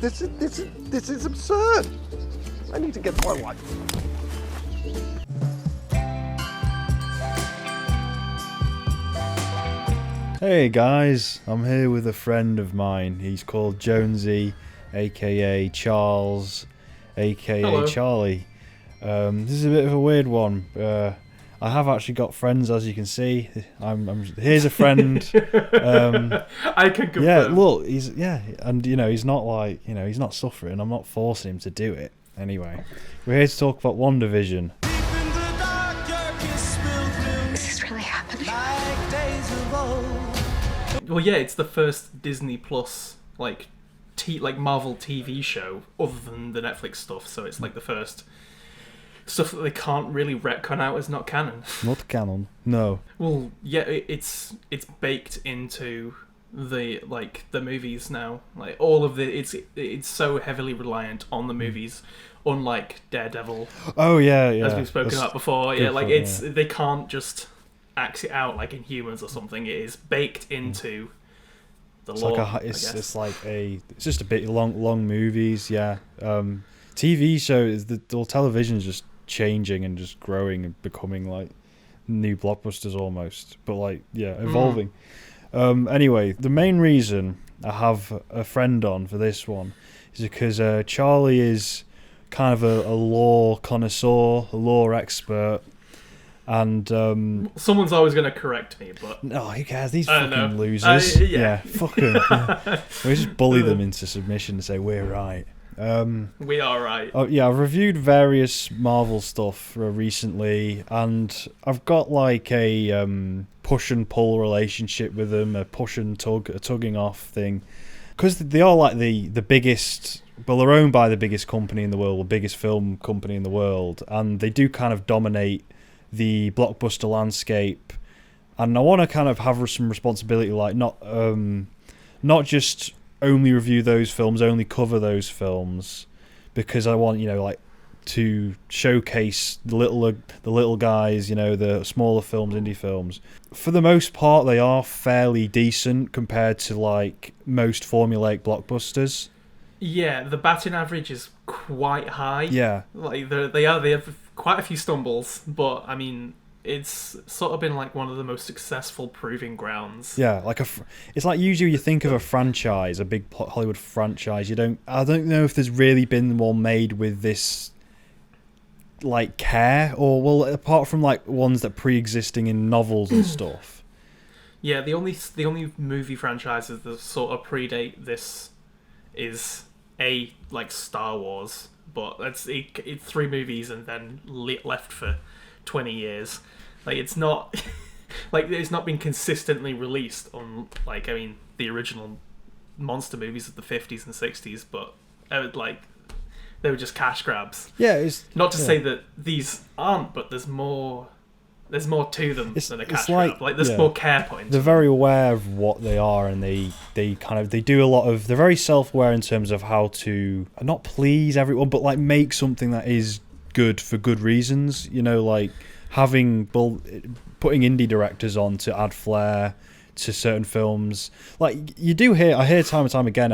This is absurd. I need to get to my wife. Hey guys, I'm here with a friend of mine. He's called Jonesy, aka Charles, aka Hello. Charlie. This is a bit of a weird one. I have actually got friends, as you can see. Here's a friend. I can confirm. Yeah, look, and he's not like, he's not suffering. I'm not forcing him to do it. Anyway, we're here to talk about WandaVision. Is this really happening? Well, yeah, it's the first Disney Plus like Marvel TV show other than the Netflix stuff. So it's like the first stuff that they can't really retcon out as not canon. Not canon. No. Well, yeah, it's baked into the movies now. Like all of it's so heavily reliant on the movies, unlike Daredevil. Oh yeah. As we've spoken about before. Yeah, like point, they can't just axe it out like in Humans or something. It is baked into the lore. It's just a bit long movies. Yeah. TV shows, the television is just changing and just growing and becoming like new blockbusters almost, but evolving. Anyway, the main reason I have a friend on for this one is because Charlie is kind of a lore connoisseur, a lore expert, and someone's always going to correct me, but no, who cares? These fucking losers. Yeah, fuck them. Yeah. We just bully them into submission and say we're right. We are right. Oh yeah, I've reviewed various Marvel stuff recently, and I've got like a push and pull relationship with them, a push and tug, a tugging off thing, because they are like the biggest. Well, they're owned by the biggest company in the world, the biggest film company in the world, and they do kind of dominate the blockbuster landscape. And I want to kind of have some responsibility, like not just only review those films, only cover those films, because I want to showcase the little guys, the smaller films, indie films. For the most part, they are fairly decent compared to like most formulaic blockbusters. Yeah, the batting average is quite high. Yeah, like they have quite a few stumbles, but I mean, it's sort of been like one of the most successful proving grounds. Yeah, it's like usually you think of a franchise, a big Hollywood franchise. I don't know if there's really been one made with this like care, or well, apart from like ones that pre-existing in novels and stuff. Yeah, the only movie franchises that sort of predate this is like Star Wars, but it's 3 movies and then left for 20 years. Like it's not like it's not been consistently released on the original monster movies of the 50s and 60s, but they were just cash grabs. Yeah, it's not to say that these aren't, but there's more to them than a cash grab. Like there's more care points. They're very aware of what they are, and they do a lot of. They're very self-aware in terms of how to not please everyone, but like make something that is good for good reasons. Like putting indie directors on to add flair to certain films. Like I hear time and time again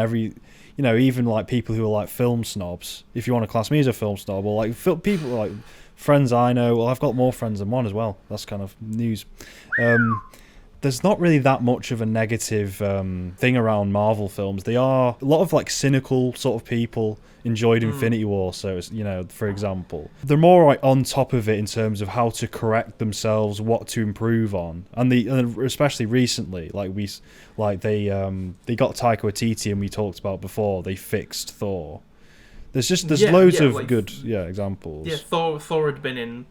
even like people who are like film snobs, if you want to class me as a film snob, or like people like friends I know. Well, I've got more friends than one as well. That's kind of news. There's not really that much of a negative thing around Marvel films. They are a lot of like cynical sort of people enjoyed Infinity War, so it's, for example, they're more like on top of it in terms of how to correct themselves, what to improve on, and especially recently, they got Taika Waititi, and we talked about before they fixed Thor. There's loads of good examples. Yeah, Thor had been in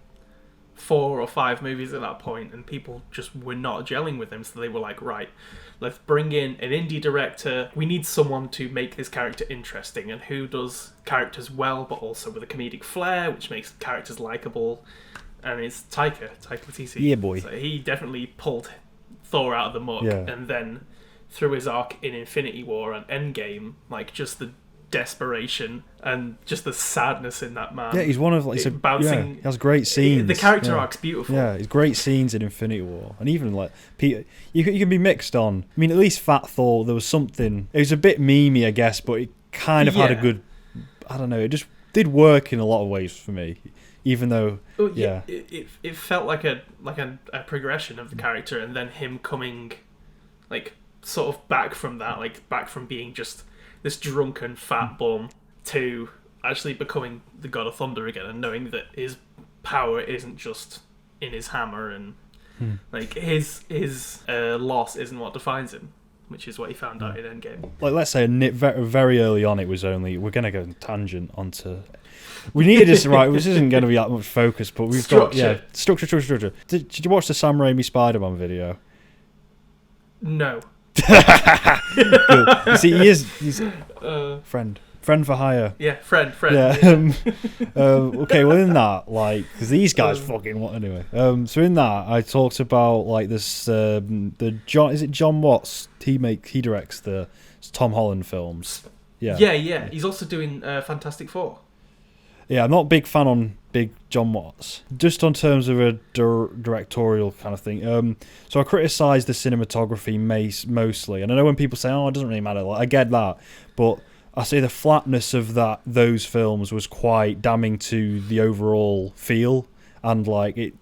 4 or 5 movies at that point, and people just were not gelling with him, so they were like, right, let's bring in an indie director. We need someone to make this character interesting, and who does characters well, but also with a comedic flair, which makes characters likable. And it's Taika Waititi. Yeah, boy. So he definitely pulled Thor out of the muck, and then through his arc in Infinity War and Endgame, like just the desperation and just the sadness in that man. Yeah, he's one of bouncing. He has great scenes. The character arc's beautiful. Yeah, he's great scenes in Infinity War, and even like Peter, you can be mixed on. I mean, at least Fat Thor, there was something. It was a bit memey, I guess, but kind of had a Yeah. good, I don't know, it just did work in a lot of ways for me, even though Well, yeah. It felt like a progression of the character, and then him coming, like, sort of back from that, like back from being just this drunken fat bum to actually becoming the God of Thunder again, and knowing that his power isn't just in his hammer, and like his loss isn't what defines him, which is what he found out in Endgame. Like, let's say very early on, it was only, we're going to go on tangent onto, we needed this, right, this isn't going to be that much focus, but we've got, yeah, structure. Did you watch the Sam Raimi Spider-Man video? No. Good. See, he's friend for hire. Yeah, friend. Yeah. Okay, well, in that, like, because these guys fucking what anyway. So in that, I talked about like this. The John, is it John Watts? He directs the Tom Holland films. Yeah. Yeah. He's also doing Fantastic Four. Yeah, I'm not a big fan on Big John Watts. Just on terms of a directorial kind of thing. So I criticised the cinematography mostly, and I know when people say, "Oh, it doesn't really matter," like, I get that, but I say the flatness of those films was quite damning to the overall feel, and like it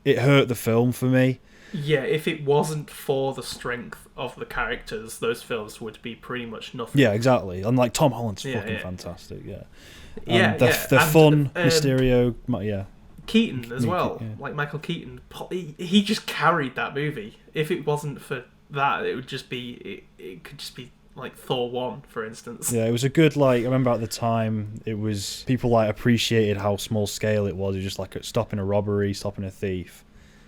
hurt the film for me. Yeah, if it wasn't for the strength of the characters, those films would be pretty much nothing. Yeah, exactly. And like Tom Holland's fucking yeah. fantastic. Yeah. Yeah, They're and, fun, Mysterio. Yeah. Keaton as well, yeah. like Michael Keaton. He just carried that movie. If it wasn't for that, it would just be. It could just be like Thor 1, for instance. Yeah, it was a good, like, I remember at the time, it was, people like appreciated how small scale it was. It was just like stopping a robbery, stopping a thief.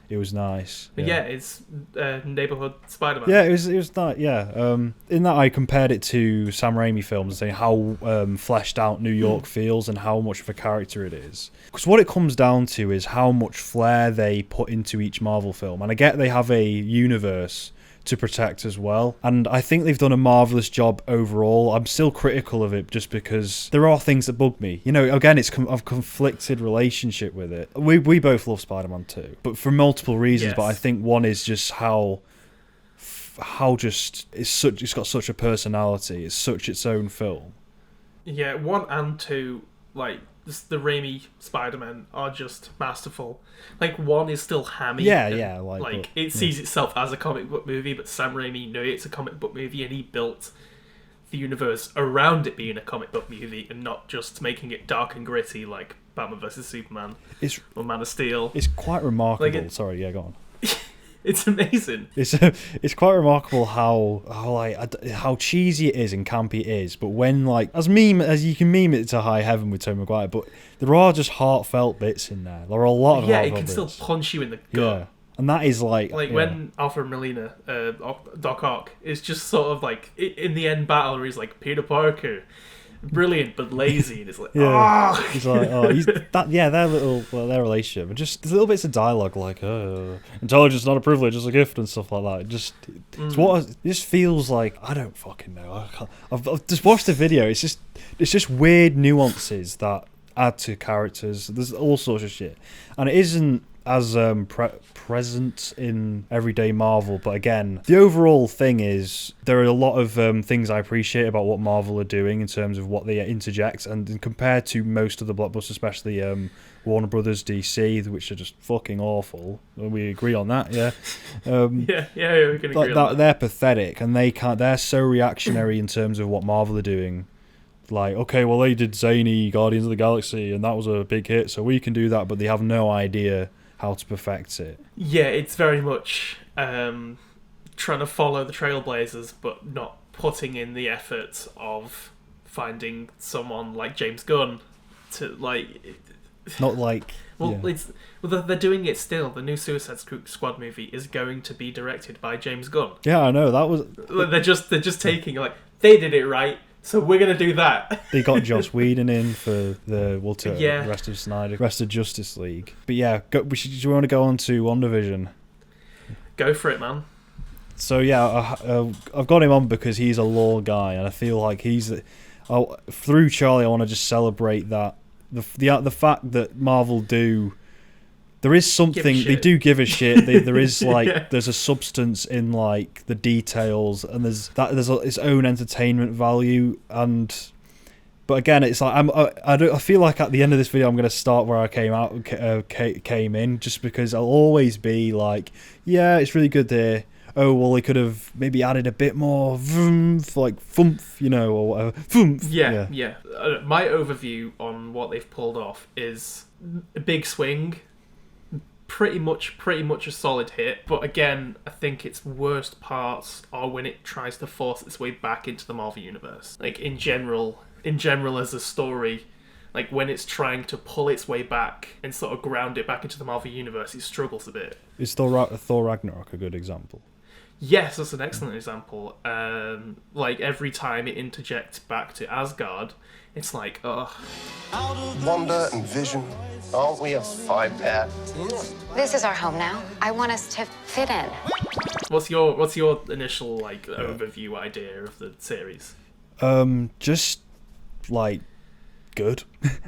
It was nice. But yeah, it's neighborhood Spider-Man. Yeah, it was that. Yeah, in that I compared it to Sam Raimi films and saying how fleshed out New York feels and how much of a character it is. Because what it comes down to is how much flair they put into each Marvel film, and I get they have a universe to protect as well, and I think they've done a marvellous job overall. I'm still critical of it just because there are things that bug me. You know, again, it's I've conflicted relationship with it. We both love Spider-Man 2, but for multiple reasons. Yes. But I think one is just how just it's got such a personality. It's such its own film. Yeah, 1 and 2, like the Raimi Spider-Man are just masterful. Like 1 is still hammy. Yeah, and, yeah, like it sees itself as a comic book movie, but Sam Raimi knew it's a comic book movie, and he built the universe around it being a comic book movie, and not just making it dark and gritty like Batman vs Superman or Man of Steel. It's quite remarkable. Like Sorry, yeah, go on. It's amazing. It's quite remarkable how cheesy it is and campy it is, but when like as you can meme it to high heaven with Tobey Maguire, but there are just heartfelt bits in there. There are a lot of it can bits. still punch you in the gut. Yeah, and that is like when Alfred Molina, Doc Ock, is just sort of like in the end battle where he's like Peter Parker, brilliant but lazy, and it's like he's like he's that their relationship, and just there's little bits of dialogue like intelligence is not a privilege, it's a gift and stuff like that. It just feels like I don't fucking know. I've just watched the video. It's just weird nuances that add to characters. There's all sorts of shit, and it isn't as present in everyday Marvel, but again, the overall thing is there are a lot of things I appreciate about what Marvel are doing in terms of what they interject, and compared to most of the blockbusters, especially Warner Brothers DC, which are just fucking awful. We agree on that, yeah. we can agree on that. They're pathetic, and they're so reactionary in terms of what Marvel are doing. Like, okay, well, they did zany Guardians of the Galaxy, and that was a big hit, so we can do that, but they have no idea how to perfect it. Yeah, it's very much trying to follow the Trailblazers, but not putting in the effort of finding someone like James Gunn to like. Not like. Well, yeah. they're doing it still. The new Suicide Squad movie is going to be directed by James Gunn. Yeah, I know that was. They're just taking like they did it right, so we're gonna do that. They got Joss Whedon in for the rest of Justice League. But yeah, do you want to go on to WandaVision? Go for it, man. So yeah, I've got him on because he's a lore guy, and I feel like through Charlie, I want to just celebrate that the fact that Marvel do there is something they do give a shit. There is like Yeah. there's a substance in like the details, and there's its own entertainment value. But again, it's like I feel like at the end of this video I'm going to start where I came in, just because I'll always be like, yeah, it's really good there. Oh well, they could have maybe added a bit more vroom, like thump, you know, or whatever. Thump. Yeah. My overview on what they've pulled off is a big swing, pretty much a solid hit. But again, I think its worst parts are when it tries to force its way back into the Marvel universe. Like in general as a story, like when it's trying to pull its way back and sort of ground it back into the Marvel universe, it struggles a bit. Is Thor Ragnarok a good example? Yes, that's an excellent example. Like every time it interjects back to Asgard, it's like, oh, Wanda and Vision, aren't we a five-pair? This is our home now. I want us to fit in. what's your initial like overview idea of the series? Just like good,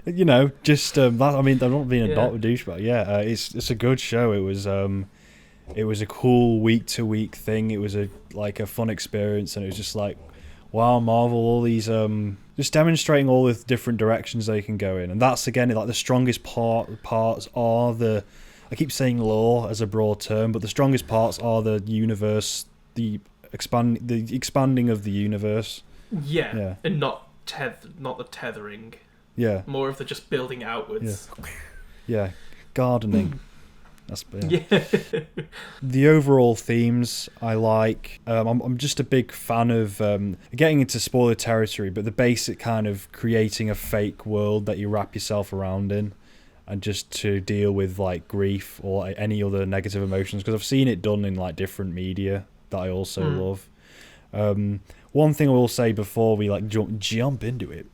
you know. Just that. I mean, I'm not being a douchebag. Yeah, it's a good show. It was a cool week-to-week thing. It was a fun experience, and it was just like, wow, Marvel, all these just demonstrating all the different directions they can go in, and that's again like the strongest parts are the. I keep saying lore as a broad term, but the strongest parts are the universe, the expanding of the universe. Yeah. And not the tethering. Yeah. More of the just building outwards. Yeah. Gardening. That's Yeah. The overall themes I like. I'm just a big fan of getting into spoiler territory, but the basic kind of creating a fake world that you wrap yourself around in, and just to deal with like grief or any other negative emotions, because I've seen it done in like different media that I also love. One thing I will say before we like jump into it,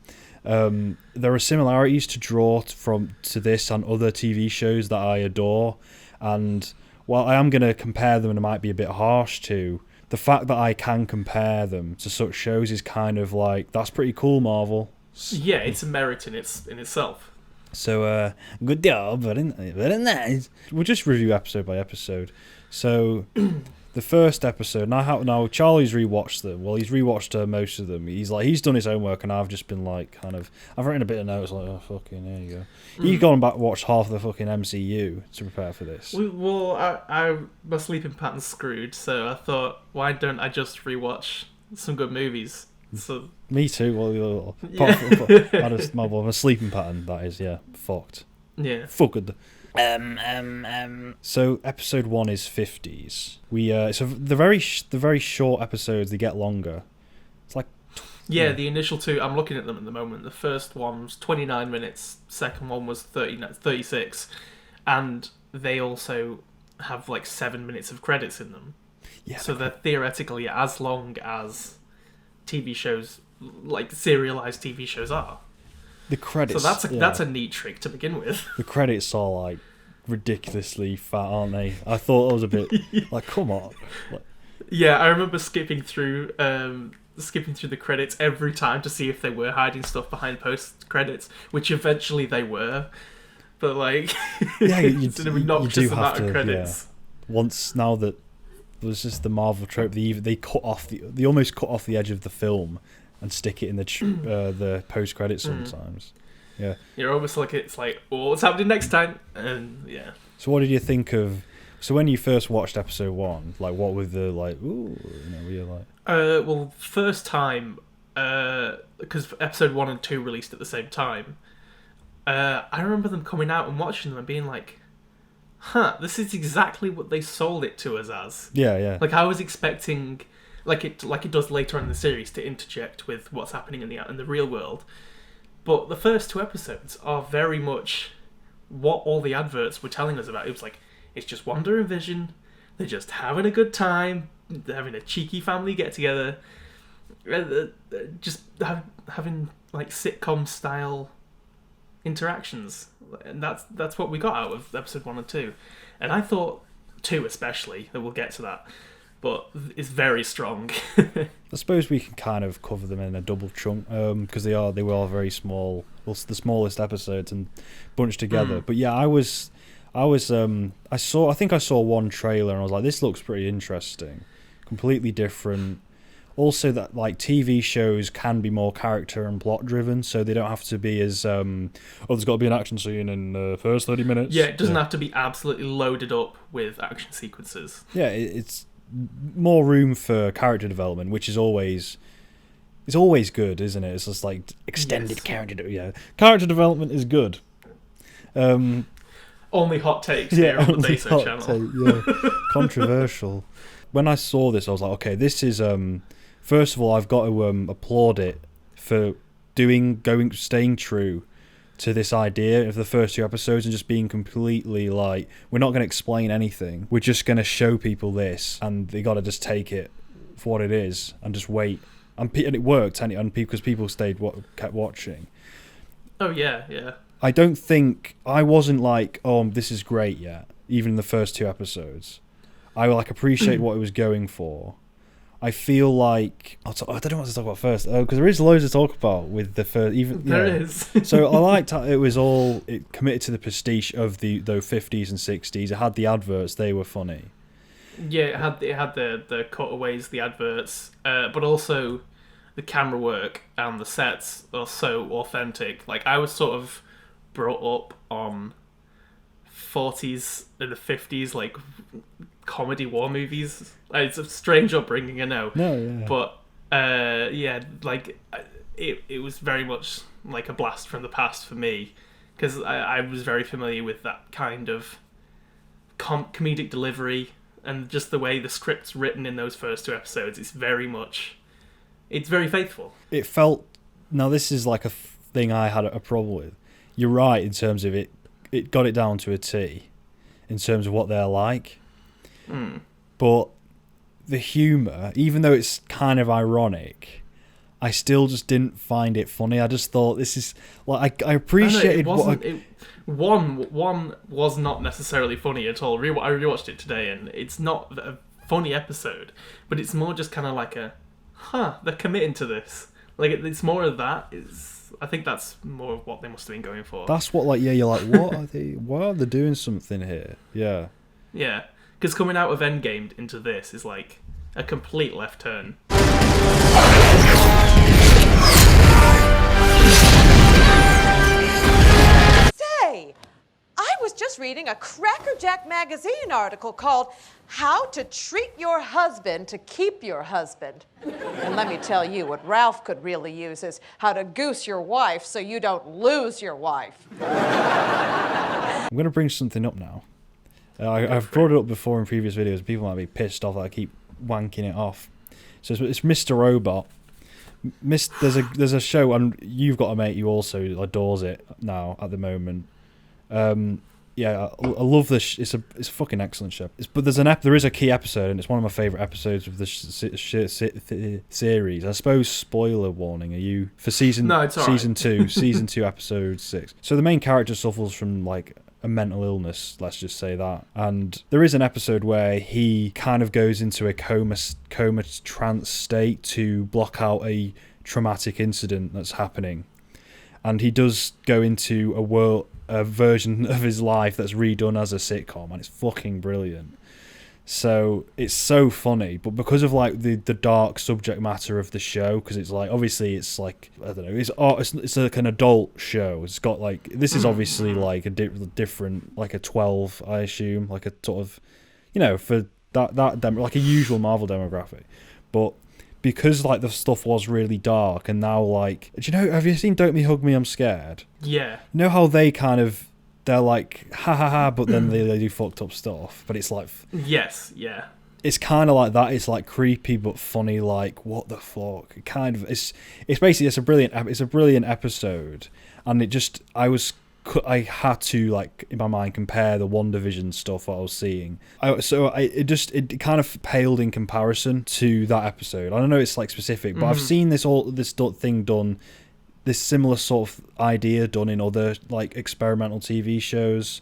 there are similarities to draw to this and other TV shows that I adore, and while I am going to compare them and it might be a bit harsh too, the fact that I can compare them to such shows is kind of like, that's pretty cool, Marvel. Yeah, it's a merit in itself. So good job, very nice. We'll just review episode by episode. So the first episode, now Charlie's rewatched them. Well, he's rewatched most of them. He's done his homework, and I've just been like, I've written a bit of notes like, oh fucking, there you go. You've gone back and watched half of the fucking MCU to prepare for this. My sleeping pattern's screwed, so I thought, why don't I just rewatch some good movies? So me too. Well, my sleeping pattern, that is, fucked. Yeah. Fucked. So episode 1 is 50s. So the very short episodes, they get longer. It's like the initial two, I'm looking at them at the moment. The first one was 29 minutes. Second one was 36, and they also have like 7 minutes of credits in them. Yeah. So they're theoretically as long as TV shows, like serialized TV shows are. The credits. So that's a neat trick to begin with. The credits are like ridiculously fat, aren't they? I thought it was a bit like, come on. Yeah, I remember skipping through the credits every time to see if they were hiding stuff behind post credits, which eventually they were. But like, it's an obnoxious amount of credits. Yeah. Once now that there's just the Marvel trope, they almost cut off the edge of the film and stick it in the post credits sometimes. Yeah. You're almost like, it's like, oh, what's happening next time? And yeah. So what did you think of? So when you first watched episode 1, like what were the like? Ooh, were you like? Well, first time, because episode 1 and 2 released at the same time. I remember them coming out and watching them and being like, "Huh, this is exactly what they sold it to us as." Yeah. Like I was expecting, like it does later on in the series, to interject with what's happening in the real world. But the first 2 episodes are very much what all the adverts were telling us about. It was like, it's just Wanda and Vision. They're just having a good time. They're having a cheeky family get together. Just having like sitcom style interactions, and that's what we got out of episode 1 and 2. And I thought 2 especially, that we'll get to that, but it's very strong. I suppose we can kind of cover them in a double chunk, because they were all very small, well, the smallest episodes and bunched together. But yeah, I was I think I saw one trailer and I was like, this looks pretty interesting, completely different. Also, that like TV shows can be more character and plot driven, so they don't have to be as there's got to be an action scene in the first 30 minutes. Yeah, it doesn't have to be absolutely loaded up with action sequences. Yeah, it's more room for character development, which is always good, isn't it? It's just like extended character development is good. Only hot takes here on the Beso channel. Controversial. When I saw this, I was like, okay, this is first of all, I've got to applaud it for staying true to this idea of the first 2 episodes and just being completely like, we're not going to explain anything. We're just going to show people this, and they got to just take it for what it is and just wait. And it worked, and because people kept watching. Oh yeah, yeah. I wasn't like, oh, this is great yet, even in the first 2 episodes. I like appreciate what it was going for. I feel like I don't know what to talk about first because there is loads to talk about with the first. There is. So I liked how it committed to the prestige of the 50s and 60s. It had the adverts; they were funny. Yeah, it had the cutaways, the adverts, but also the camera work and the sets are so authentic. Like I was sort of brought up on 40s and the 50s, like comedy war movies. It's a strange upbringing, I know. No, yeah. But like it was very much like a blast from the past for me because I was very familiar with that kind of comedic delivery and just the way the script's written in those first 2 episodes. It's very faithful. It felt. Now this is like a thing I had a problem with. You're right in terms of it. It got it down to a T, in terms of what they're like. But the humour, even though it's kind of ironic, I still just didn't find it funny. I just thought this is like I appreciated one was not necessarily funny at all. I rewatched it today, and it's not a funny episode, but it's more just kind of like they're committing to this. Like it's more of that. I think that's more of what they must have been going for. That's what you're like, what are they? Why are they doing something here? Yeah. Yeah. Because coming out of Endgame into this is like a complete left turn. Say, I was just reading a Crackerjack magazine article called How to Treat Your Husband to Keep Your Husband. And let me tell you, what Ralph could really use is how to goose your wife so you don't lose your wife. I'm going to bring something up now. I've brought it up before in previous videos. People might be pissed off that I keep wanking it off. So it's Mr. Robot. There's a show, and you've got a mate who also adores it now at the moment. I love this. It's a fucking excellent show. But there is a key episode, and it's one of my favourite episodes of the series. I suppose spoiler warning. Are you for season? No, it's all season right. 2, season 2, episode 6. So the main character suffers from like a mental illness, let's just say that. And there is an episode where he kind of goes into a coma trance state to block out a traumatic incident that's happening. And he does go into a version of his life that's redone as a sitcom, and it's fucking brilliant. So it's so funny, but because of like the dark subject matter of the show, because it's like obviously it's like I don't know, it's like an adult show. It's got like this is obviously like a different like a 12, I assume, like a sort of for that like a usual Marvel demographic, but because like the stuff was really dark and now like have you seen Don't Me Hug Me I'm Scared? Yeah. You know how they kind of they're like ha ha ha, but then they do fucked up stuff. But it's like yes, yeah. It's kind of like that. It's like creepy but funny. Like what the fuck? It kind of it's basically it's a brilliant episode, and it just I had to like in my mind compare the WandaVision stuff I was seeing. It kind of paled in comparison to that episode. I don't know it's like specific, but I've seen this thing done. This similar sort of idea done in other like experimental TV shows,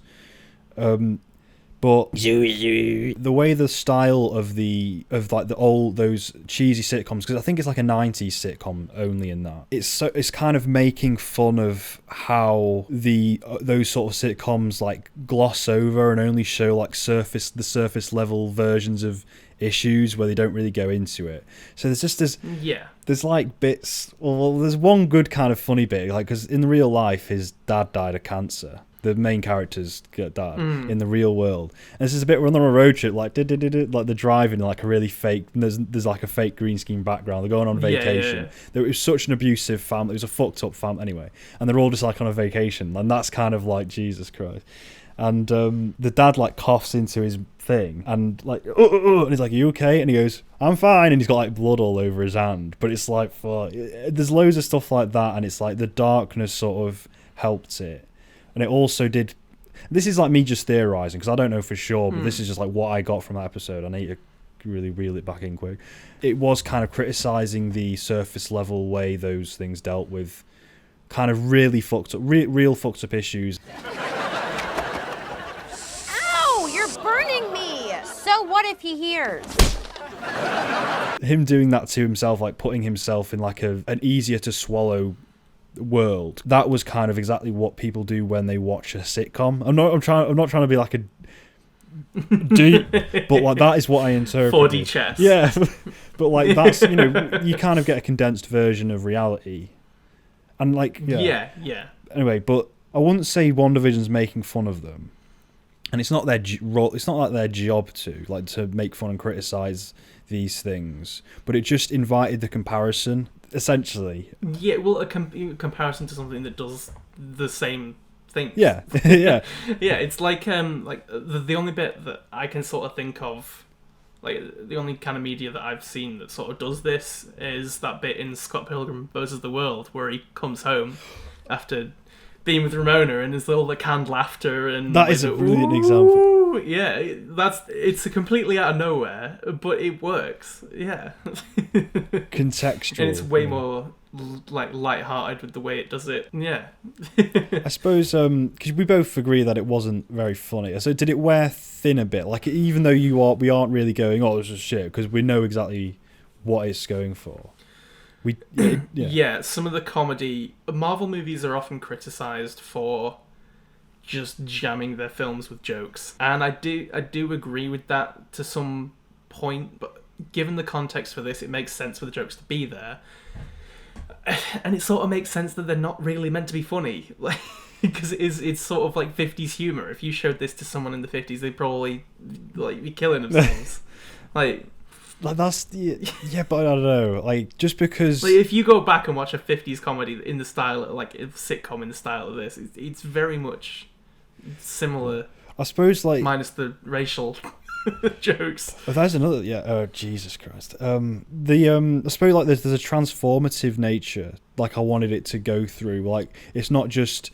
But the way the style of like the old those cheesy sitcoms, because I think it's like a 90s sitcom only in that, it's kind of making fun of how those sort of sitcoms like gloss over and only show like the surface level versions of issues where they don't really go into it. So there's just there's like bits. Well, there's one good kind of funny bit, like because in real life his dad died of cancer. The main characters get that in the real world, and this is a bit we're on a road trip, like like they're driving like a really fake. There's like a fake green screen background. They're going on vacation. It was such an abusive family. It was a fucked up family anyway, and they're all just like on a vacation, and that's kind of like Jesus Christ. And the dad like coughs into his thing, and like and he's like, "Are you okay?" And he goes, "I'm fine," and he's got like blood all over his hand. But it's like, fuck. There's loads of stuff like that, and it's like the darkness sort of helped it. And it also did. This is like me just theorizing because I don't know for sure, but this is just like what I got from that episode. I need to really reel it back in quick. It was kind of criticizing the surface level way those things dealt with kind of really fucked up, real fucked up issues. Ow! You're burning me! So what if he hears? Him doing that to himself, like putting himself in like an easier to swallow world, that was kind of exactly what people do when they watch a sitcom. I'm not trying to be like a deep, but like that is what I interpret. 4D chess. Yeah, but like that's, you know, you kind of get a condensed version of reality, and like yeah. Anyway, but I wouldn't say WandaVision's making fun of them, and it's not their role. It's not like their job to make fun and criticize these things, but it just invited the comparison. Essentially, yeah. Well, a comparison to something that does the same thing. Yeah, yeah, yeah. It's like the only bit that I can sort of think of, like the only kind of media that I've seen that sort of does this is that bit in Scott Pilgrim vs. the World where he comes home after being with Ramona and there's all the canned laughter and that is a brilliant example. Yeah, it's completely out of nowhere, but it works. Yeah, contextual, and it's way more like light-hearted with the way it does it. Yeah, I suppose because we both agree that it wasn't very funny. So did it wear thin a bit? Like even though we aren't really going, oh, this is shit, because we know exactly what it's going for. Yeah, some of the comedy Marvel movies are often criticized for just jamming their films with jokes, and I do agree with that to some point, but given the context for this, it makes sense for the jokes to be there, and it sort of makes sense that they're not really meant to be funny, like because it's sort of like 50s humor. If you showed this to someone in the 50s, they'd probably like be killing themselves. like that's yeah, but I don't know. Like just because if you go back and watch a 50s comedy in the style, like a sitcom in the style of this, it's very much similar. I suppose like minus the racial jokes. Oh, there's another. Yeah. Oh Jesus Christ. I suppose like there's a transformative nature. Like I wanted it to go through. Like it's not just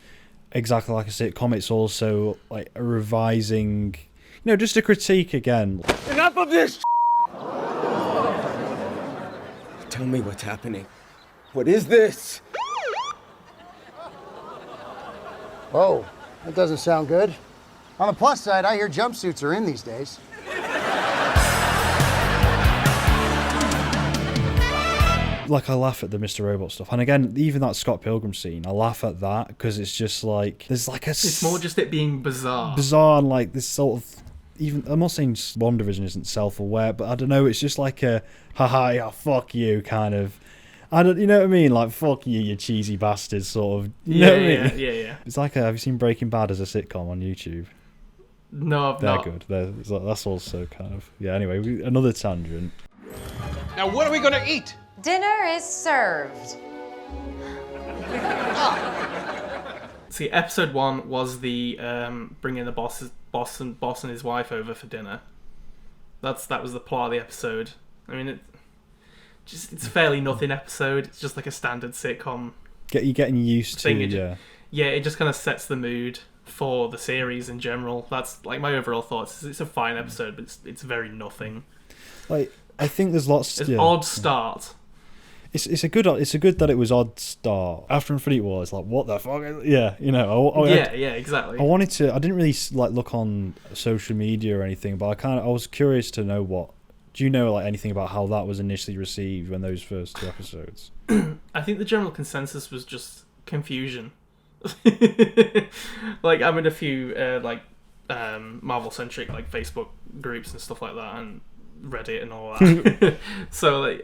exactly like a sitcom. It's also like a revising. You know, just a critique again. Enough of this. Tell me what's happening. What is this? Whoa, that doesn't sound good. On the plus side, I hear jumpsuits are in these days. Like I laugh at the Mr. Robot stuff, and again, even that Scott Pilgrim scene, I laugh at that because it's just like there's like it's more just it being bizarre, and like this sort of. Even I'm not saying WandaVision isn't self-aware, but I don't know. It's just like a haha, yeah, fuck you kind of. You know what I mean? Like fuck you, you cheesy bastards, sort of. You know what I mean? Yeah. It's like have you seen Breaking Bad as a sitcom on YouTube? No, I've not. They're good. That's also kind of Anyway, another tangent. Now what are we gonna eat? Dinner is served. See, episode 1 was the bringing the boss and his wife over for dinner. That was the plot of the episode. I mean, it's a fairly nothing episode. It's just like a standard sitcom. You're getting used to it just kind of sets the mood for the series in general. That's like my overall thoughts. It's a fine episode, but it's very nothing. Like I think there's lots. It's odd start. It's a good that it was odd start. After Infinity War, it's like, what the fuck? Yeah, you know. Exactly. I wanted to. I didn't really like look on social media or anything, but I was curious to know what. Do you know like anything about how that was initially received when those first 2 episodes? I think the general consensus was just confusion. Like I'm in a few Marvel centric like Facebook groups and stuff like that, and Reddit and all that. So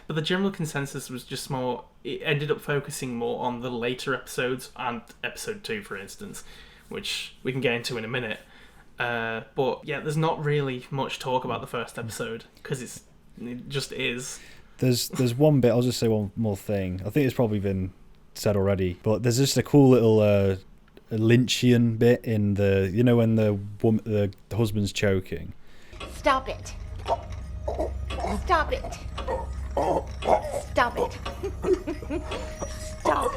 but the general consensus was just more. It ended up focusing more on the later episodes and episode 2, for instance, which we can get into in a minute. But yeah, there's not really much talk about the first episode because it just is. There's one bit. I'll just say one more thing. I think it's probably been said already, but there's just a cool little Lynchian bit in the when the husband's choking. Stop it. Stop it. Stop it. Stop.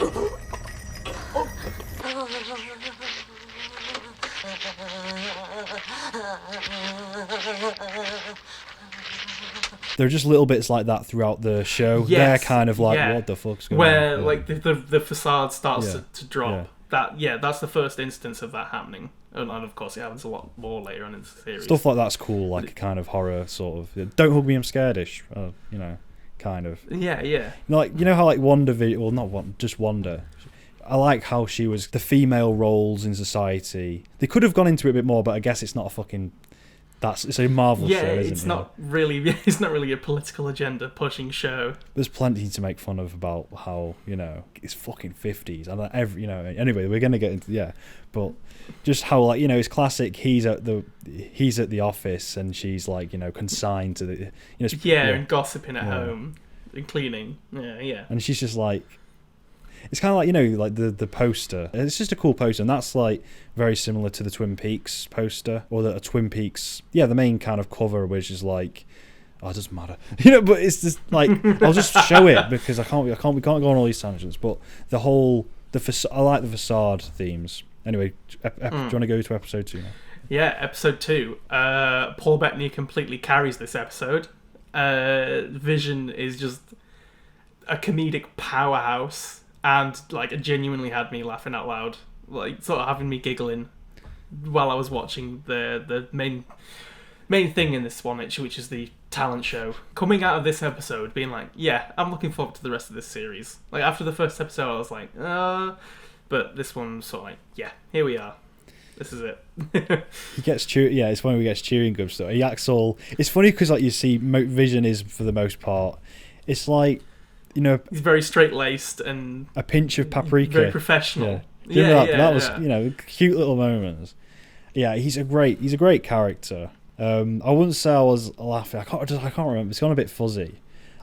There are just little bits like that throughout the show. Yes, They're kind of like, what the fuck's going where on? like the facade starts Yeah. to drop. Yeah. That's the first instance of that happening, and of course it happens a lot more later on in the series. Stuff like that's cool, like a kind of horror sort of. Don't hug me, I'm scaredish. Kind of. Yeah. Like how like WandaVision, well not one, just Wanda. I like how she was the female roles in society. They could have gone into it a bit more, but I guess it's not a fucking. It's a Marvel show, isn't it? It's not really a political agenda pushing show. There's plenty to make fun of about how it's fucking 50s and anyway we're gonna get into but just how like it's classic. He's at the office and she's like consigned to the and gossiping at home and cleaning and she's just like. It's kind of like like the poster. It's just a cool poster, and that's like very similar to the Twin Peaks poster or the Twin Peaks. Yeah, the main kind of cover, which is like, it doesn't matter, But it's just like I'll just show it because we can't go on all these tangents. But I like the facade themes. Anyway, do you want to go to episode 2 now? Yeah, episode 2. Paul Bettany completely carries this episode. Vision is just a comedic powerhouse. And like it genuinely had me laughing out loud, like sort of having me giggling while I was watching the main thing in this one, which is the talent show. Coming out of this episode, being like, yeah, I'm looking forward to the rest of this series. Like after the first episode, I was like, but this one's sort of like, yeah, here we are. This is it. He gets it's when he gets chewing gum stuff. He acts all. It's funny because like you see, Vision is for the most part. It's like. He's very straight-laced and a pinch of paprika. Very professional. That was cute little moments. Yeah, he's a great character. I wouldn't say I was laughing. I can't remember. It's gone a bit fuzzy.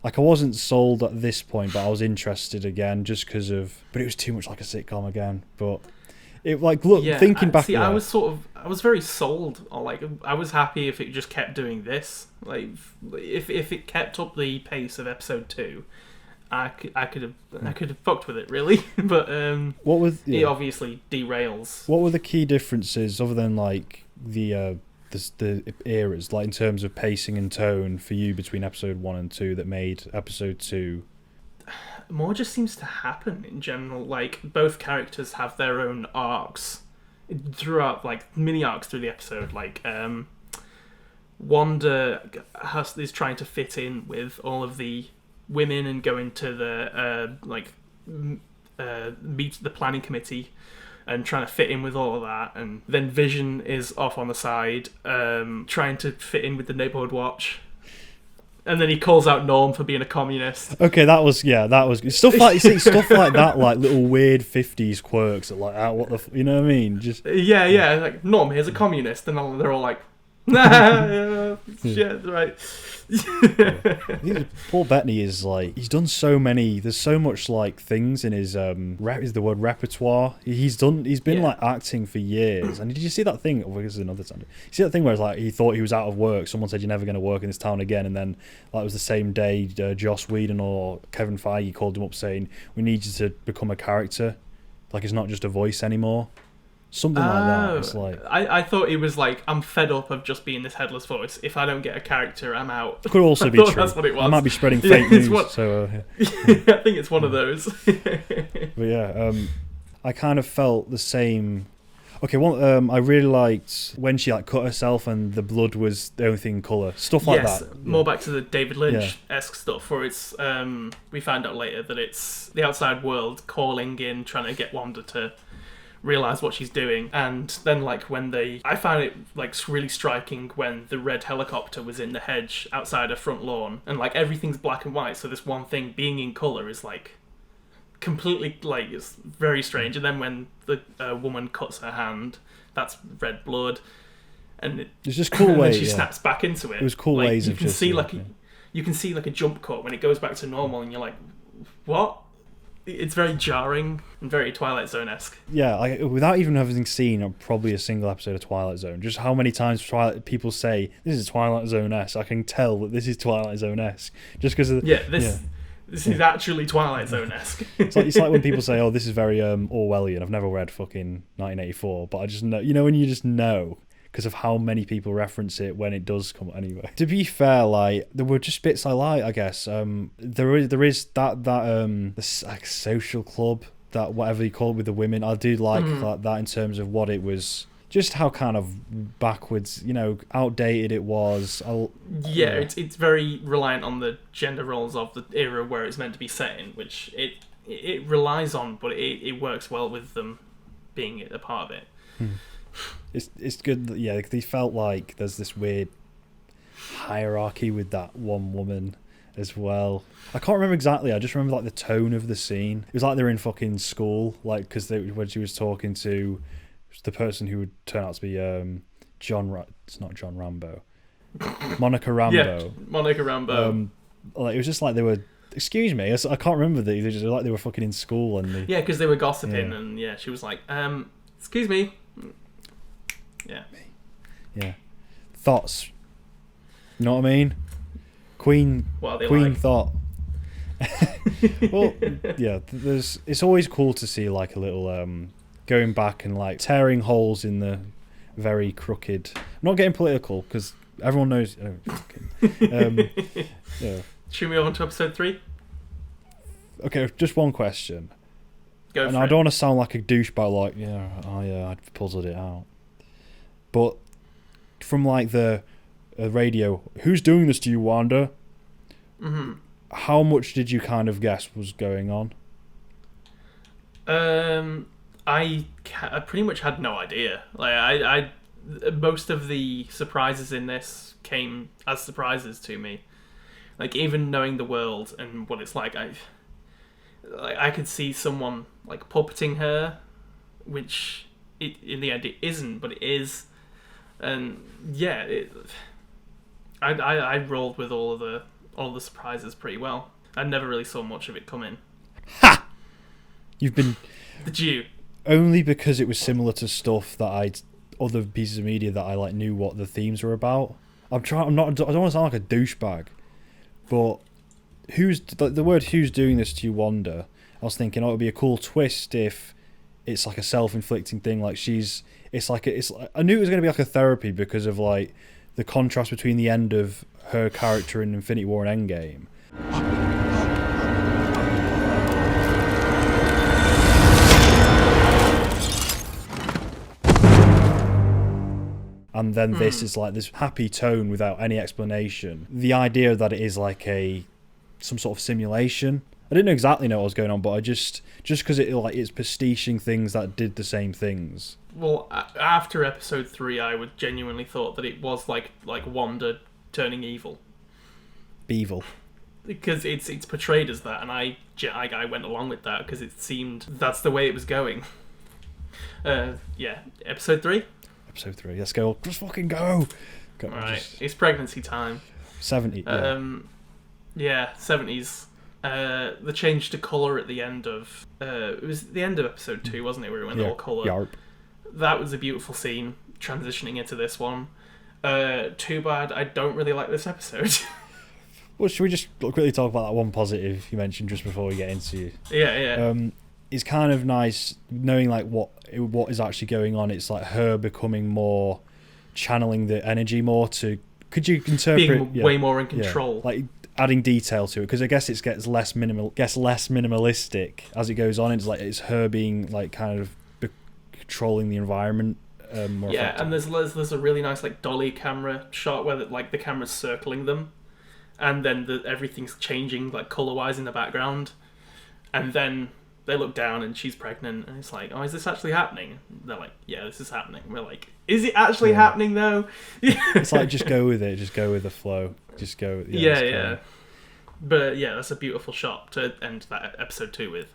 Like I wasn't sold at this point, but I was interested again just because of. But it was too much like a sitcom again. But it thinking back. I was very sold. Like I was happy if it just kept doing this. Like if it kept up the pace of episode 2. I could have fucked with it really, but it obviously derails. What were the key differences other than like the eras, like in terms of pacing and tone for you between episode 1 and 2 that made episode 2? More just seems to happen in general. Like both characters have their own arcs throughout, like mini arcs through the episode. Like Wanda is trying to fit in with all of the women and go into the meet the planning committee and trying to fit in with all of that, and then Vision is off on the side trying to fit in with the neighborhood watch, and then he calls out Norm for being a communist. Okay, that was stuff like stuff like that, like little weird 50s quirks that like what the you know what I mean? Just like Norm here's a communist, and they're all like nah, shit, right. Paul Bettany is like he's done so many. There's so much like things in his is the word repertoire. He's been like acting for years. And did you see that thing? Oh, this is another time. You see that thing where it's like he thought he was out of work. Someone said you're never going to work in this town again, and then like it was the same day Joss Whedon or Kevin Feige called him up saying we need you to become a character. Like it's not just a voice anymore. Something like that. It's like I thought it was like, I'm fed up of just being this headless voice. If I don't get a character, I'm out. Could also be true. That's what it was. I might be spreading fake news. So I think it's one of those. But yeah, I kind of felt the same. Okay, I really liked when she like cut herself and the blood was the only thing in colour. Stuff like that. More back to the David Lynch-esque stuff, where it's we find out later that it's the outside world calling in, trying to get Wanda to realise what she's doing. And then like I found it like really striking when the red helicopter was in the hedge outside her front lawn, and like everything's black and white, so this one thing being in colour is like completely, like, it's very strange. And then when the woman cuts her hand, that's red blood, and it's just cool ways. She snaps back into it. It was cool like, ways you of can just see you can see like a jump cut when it goes back to normal, and you're like, what? It's very jarring and very Twilight Zone-esque. Yeah, without even having seen probably a single episode of Twilight Zone, just how many times people say this is Twilight Zone-esque, I can tell that this is Twilight Zone-esque just because of This is actually Twilight Zone-esque. It's like when people say, "Oh, this is very Orwellian." I've never read fucking 1984, but I just know. You know when you just know because of how many people reference it when it does come. Anyway, to be fair, like there were just bits I like. I guess there is that this like social club, that whatever you call it with the women. I do like that in terms of what it was. Just how kind of backwards, outdated it was. It's very reliant on the gender roles of the era where it's meant to be set in, which it relies on, but it works well with them being a part of it. It's good that, they felt like there's this weird hierarchy with that one woman as well. I can't remember exactly. I just remember like the tone of the scene. It was like they're in fucking school, like because when she was talking to the person who would turn out to be it's not John Rambo, Monica Rambo. Yeah, Monica Rambo. Like it was just like they were. Excuse me, I can't remember that. They just like they were fucking in school and because they were gossiping and she was like, excuse me. Yeah. Thoughts. You know what I mean? Queen thought. Well, yeah. It's always cool to see like a little going back and like tearing holes in the very crooked. I'm not getting political because everyone knows. Should we move on to episode 3? Okay, just one question. Go and for I it. don't want to sound like a douchebag, like I puzzled it out. But from like the radio, who's doing this to you, Wanda? Mm-hmm. How much did you kind of guess was going on? I pretty much had no idea. Like I most of the surprises in this came as surprises to me. Like even knowing the world and what it's like, I could see someone like puppeting her, which in the end it isn't, but it is. And I rolled with all the surprises pretty well. I never really saw much of it coming. Ha! You've been. Did you? Only because it was similar to stuff that other pieces of media that I like knew what the themes were about. I don't want to sound like a douchebag, but the word "who's doing this to you, Wanda"? I was thinking, it would be a cool twist if it's like a self-inflicting thing. Like it's like I knew it was going to be like a therapy because of like the contrast between the end of her character in Infinity War and Endgame. And then this is like this happy tone without any explanation. The idea that it is like some sort of simulation. I didn't exactly know what was going on, but I just because it's pastiching things that did the same things. Well, after episode 3, I would genuinely thought that it was like Wanda turning evil. Beevil. Because it's portrayed as that, and I went along with that because it seemed that's the way it was going. Episode 3. Episode 3. Let's go. Just fucking go. Alright, it's pregnancy time. 70. Yeah. 70s. The change to colour at the end of it was the end of episode 2, wasn't it? Where it went all colour. Yarp. That was a beautiful scene. Transitioning into this one. Too bad I don't really like this episode. Well, should we just quickly talk about that one positive you mentioned just before we get into Yeah. it's kind of nice knowing like what what is actually going on. It's like her becoming more, channeling the energy more to. Could you interpret being way more in control, like adding detail to it? Because I guess it gets less minimalistic as it goes on. It's like it's her being like kind of controlling the environment. More effectively. And there's a really nice like dolly camera shot where the camera's circling them, and then everything's changing like color wise in the background, and then they look down and she's pregnant, and it's like, oh, is this actually happening? And they're like, yeah, this is happening. We're like, is it actually happening though? It's like, just go with it, just go with the flow, just go. Yeah. But yeah, that's a beautiful shot to end that episode 2 with.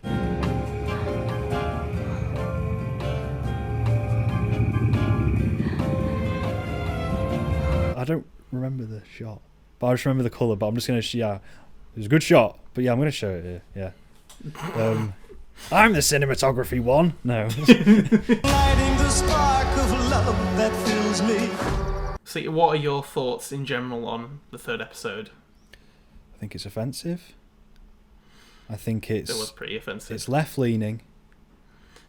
I don't remember the shot, but I just remember the colour. But I'm just gonna, it was a good shot. But yeah, I'm gonna show it here. Yeah. I'm the cinematography one. No. So, what are your thoughts in general on the 3rd episode? I think it's offensive. I think it was pretty offensive. It's left leaning.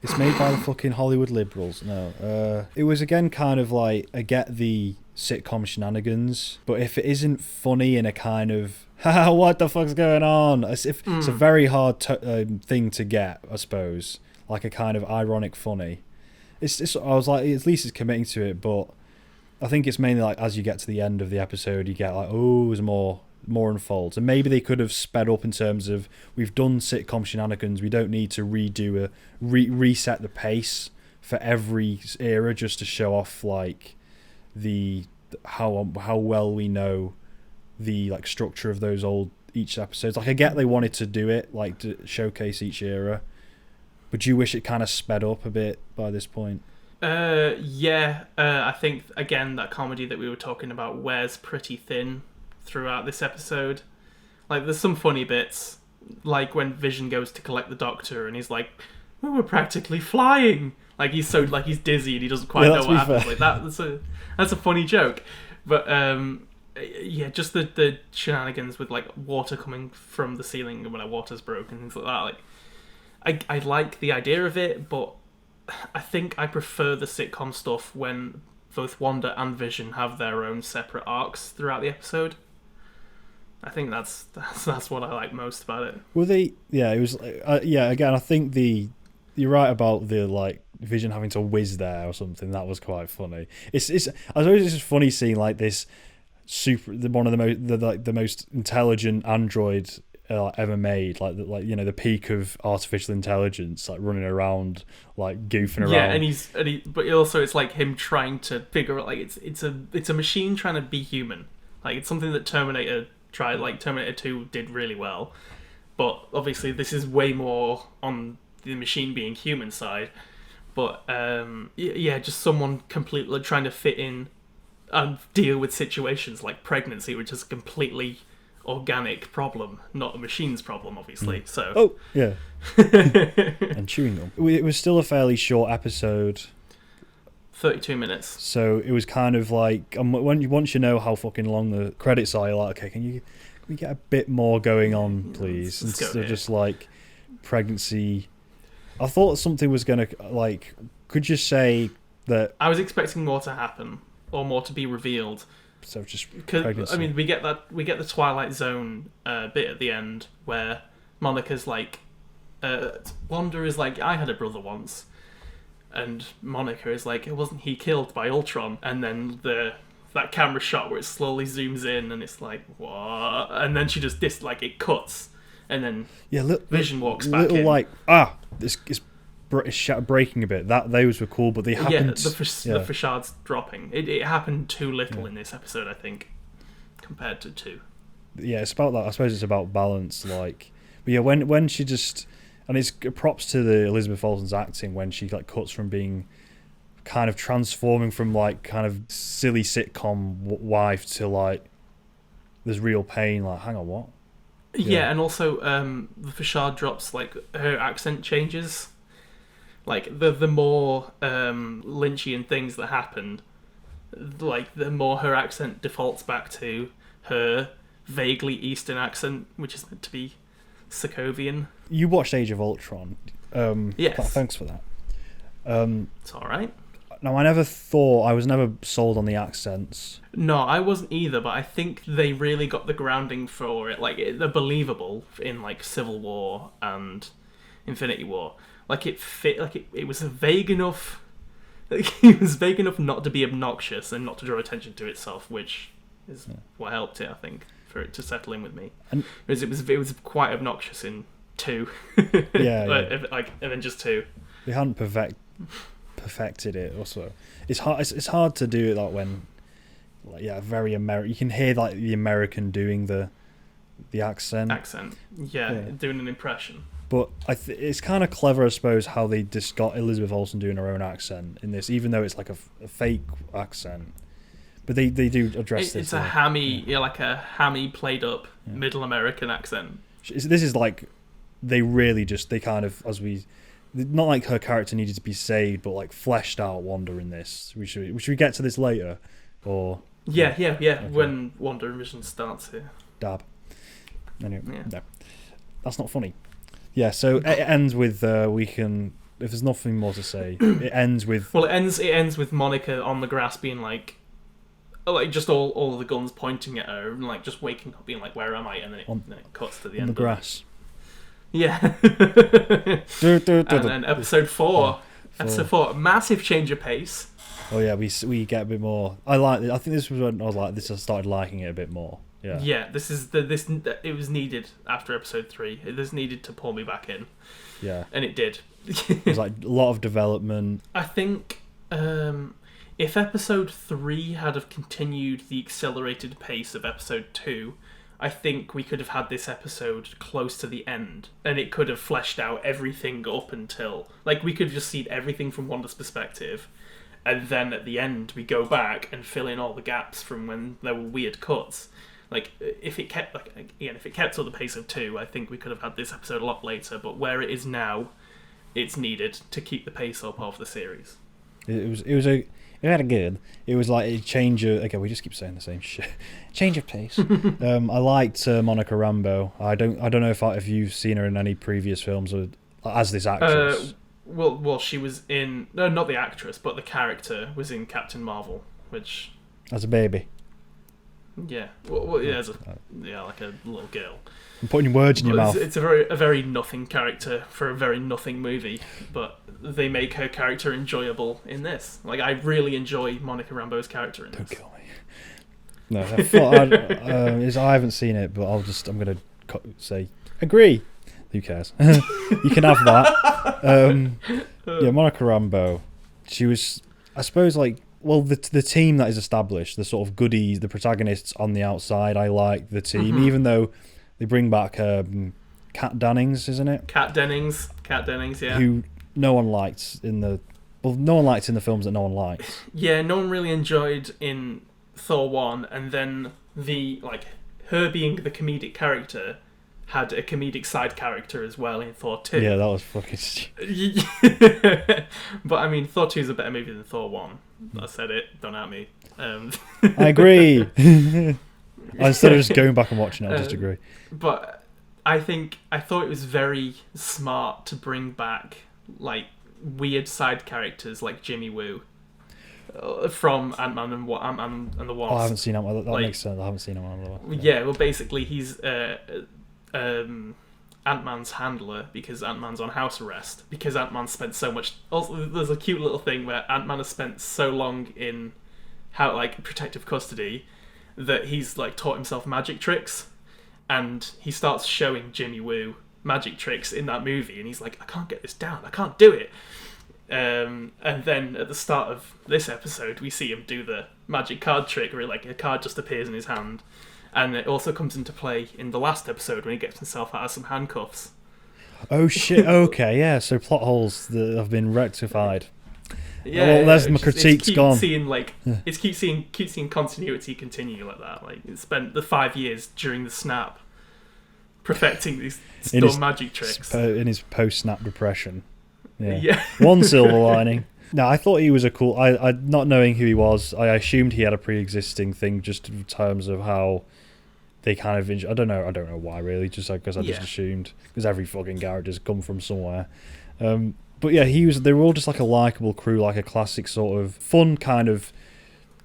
It's made by the fucking Hollywood liberals. No. It was again kind of like, I get the sitcom shenanigans, but if it isn't funny in a kind of what the fuck's going on, it's a very hard thing to get, I suppose, like a kind of ironic funny. It's I was like, at least it's committing to it, but I think it's mainly like as you get to the end of the episode, you get like, oh, there's more unfolds, and maybe they could have sped up in terms of, we've done sitcom shenanigans, we don't need to redo reset the pace for every era just to show off like the how well we know the like structure of those each episodes. Like, I get they wanted to do it like to showcase each era, but do you wish it kind of sped up a bit by this point? I think again that comedy that we were talking about wears pretty thin throughout this episode. Like, there's some funny bits, like when Vision goes to collect the Doctor and he's like, we were practically flying. Like, he's dizzy and he doesn't quite know what happens. Like that's a funny joke. But just the shenanigans with like water coming from the ceiling when our water's broken, things like that. Like, I like the idea of it, but I think I prefer the sitcom stuff when both Wanda and Vision have their own separate arcs throughout the episode. I think that's what I like most about it. Well, it was again, I think you're right about the like Vision having to whiz there or something. That was quite funny. I suppose it's just funny seeing like this one of the most intelligent android ever made, the peak of artificial intelligence, like running around, like goofing around. Yeah, but also it's like him trying to figure out, like, it's a machine trying to be human. Like, it's something that Terminator 2 did really well, but obviously this is way more on the machine being human side. But just someone completely trying to fit in and deal with situations like pregnancy, which is a completely organic problem, not a machine's problem, obviously. So. Oh yeah. And chewing gum. It was still a fairly short episode. 32 minutes. So it was kind of like, once you know how fucking long the credits are, you're like, okay, can we get a bit more going on, please? Instead of just like pregnancy. I thought something was gonna, like, could you say that? I was expecting more to happen or more to be revealed. So just pregnancy. I mean, we get the Twilight Zone bit at the end where Monica's like, Wanda is like, I had a brother once. And Monica is like, wasn't he killed by Ultron? And then that camera shot where it slowly zooms in and it's like, what? And then she just it cuts, and then Vision walks back in. Like, this is breaking a bit. Those were cool, but they happened. The facade's dropping. It happened too little in this episode, I think, compared to 2. Yeah, it's about that. I suppose it's about balance. Like, but yeah, when she just. And it's props to the Elizabeth Olsen's acting when she like cuts from being kind of transforming from like kind of silly sitcom wife to like there's real pain. Like, hang on, what? Yeah, and also the facade drops. Like, her accent changes. Like, the more Lynchian things that happen, like the more her accent defaults back to her vaguely Eastern accent, which is meant to be Sokovian. You watched Age of Ultron. Yes. Thanks for that. It's all right. Now, I was never sold on the accents. No, I wasn't either, but I think they really got the grounding for it. Like, they're believable in, like, Civil War and Infinity War. Like, it fit, like, it was vague enough. It was vague enough not to be obnoxious and not to draw attention to itself, which is what helped it, I think, for it to settle in with me. Because it was quite obnoxious in 2. Yeah. Like Avengers 2. They hadn't perfected it. Also, it's hard to do it like when, like, very American. You can hear like the American doing the accent. Doing an impression. But it's kind of clever, I suppose, how they just got Elizabeth Olsen doing her own accent in this, even though it's like a fake accent. But they do address this. It's a hammy, like a hammy played up Middle American accent. This is like they kind of, not like her character needed to be saved, but like fleshed out Wanda in this. Should we get to this later, or okay. When WandaVision starts here. Dab. Anyway, no, that's not funny. Yeah, so it ends with if there's nothing more to say, it ends with. Well, it ends with Monica on the grass being like just all the guns pointing at her and like just waking up being like, where am I? And then it cuts to the end. On the grass. Yeah. And then episode 4. Episode 4, massive change of pace. Oh yeah, we get a bit more. I think this was when I started liking it a bit more. Yeah. Yeah, it was needed after episode 3. It was needed to pull me back in. Yeah. And it did. There's like a lot of development. I think if episode 3 had have continued the accelerated pace of episode 2, I think we could have had this episode close to the end, and it could have fleshed out everything up until, like, we could have just seen everything from Wanda's perspective, and then at the end we go back and fill in all the gaps from when there were weird cuts. Like, if it kept at the pace of 2, I think we could have had this episode a lot later. But where it is now, it's needed to keep the pace up of the series. It was very good. It was like a change of. Okay, we just keep saying the same shit. Change of pace. I liked Monica Rambeau. I don't know if you've seen her in any previous films or as this actress. Well, she was in not the actress, but the character was in Captain Marvel, which as a baby. Yeah, well, yeah, like a little girl. I'm putting words in your mouth. It's a very nothing character for a very nothing movie, but they make her character enjoyable in this. Like, I really enjoy Monica Rambeau's character in this. Don't kill me. No, I thought I haven't seen it, but I'm gonna say agree. Who cares? You can have that. Yeah, Monica Rambeau. She was, I suppose, like. Well, the team that is established, the sort of goodies, the protagonists on the outside, I like the team, even though they bring back Kat Dennings, isn't it? Kat Dennings, yeah. Who no one liked in the films that no one liked. Yeah, no one really enjoyed in Thor 1, and then her being the comedic character had a comedic side character as well in Thor 2. Yeah, that was fucking stupid. But I mean, Thor 2 is a better movie than Thor 1. I said it, don't at me. I agree. Instead of just going back and watching it, I just agree. But I thought it was very smart to bring back like weird side characters like Jimmy Woo from Ant-Man and the Wasp. Oh, I haven't seen Ant-Man. That makes sense. I haven't seen Ant-Man and the Wasp. Yeah, well, basically he's Ant-Man's handler because Ant-Man's on house arrest because Ant-Man spent so much. Also, there's a cute little thing where Ant-Man has spent so long in protective custody that he's taught himself magic tricks, and he starts showing Jimmy Woo magic tricks in that movie, and he's like, I can't get this down, I can't do it. And then at the start of this episode, we see him do the magic card trick where a card just appears in his hand. And it also comes into play in the last episode when he gets himself out of some handcuffs. Oh shit! Okay, yeah. So plot holes that have been rectified. Yeah, well, there's my critique's gone. It's keep seeing continuity continue like that. Like, it spent the 5 years during the snap perfecting these dumb magic tricks in his post-snap depression. Yeah. One silver lining. No, I thought he was a cool. I not knowing who he was, I assumed he had a pre-existing thing just in terms of how they kind of. I don't know why really. Just because I just assumed because every fucking character's come from somewhere. But yeah, they were all just like a likable crew, like a classic sort of fun kind of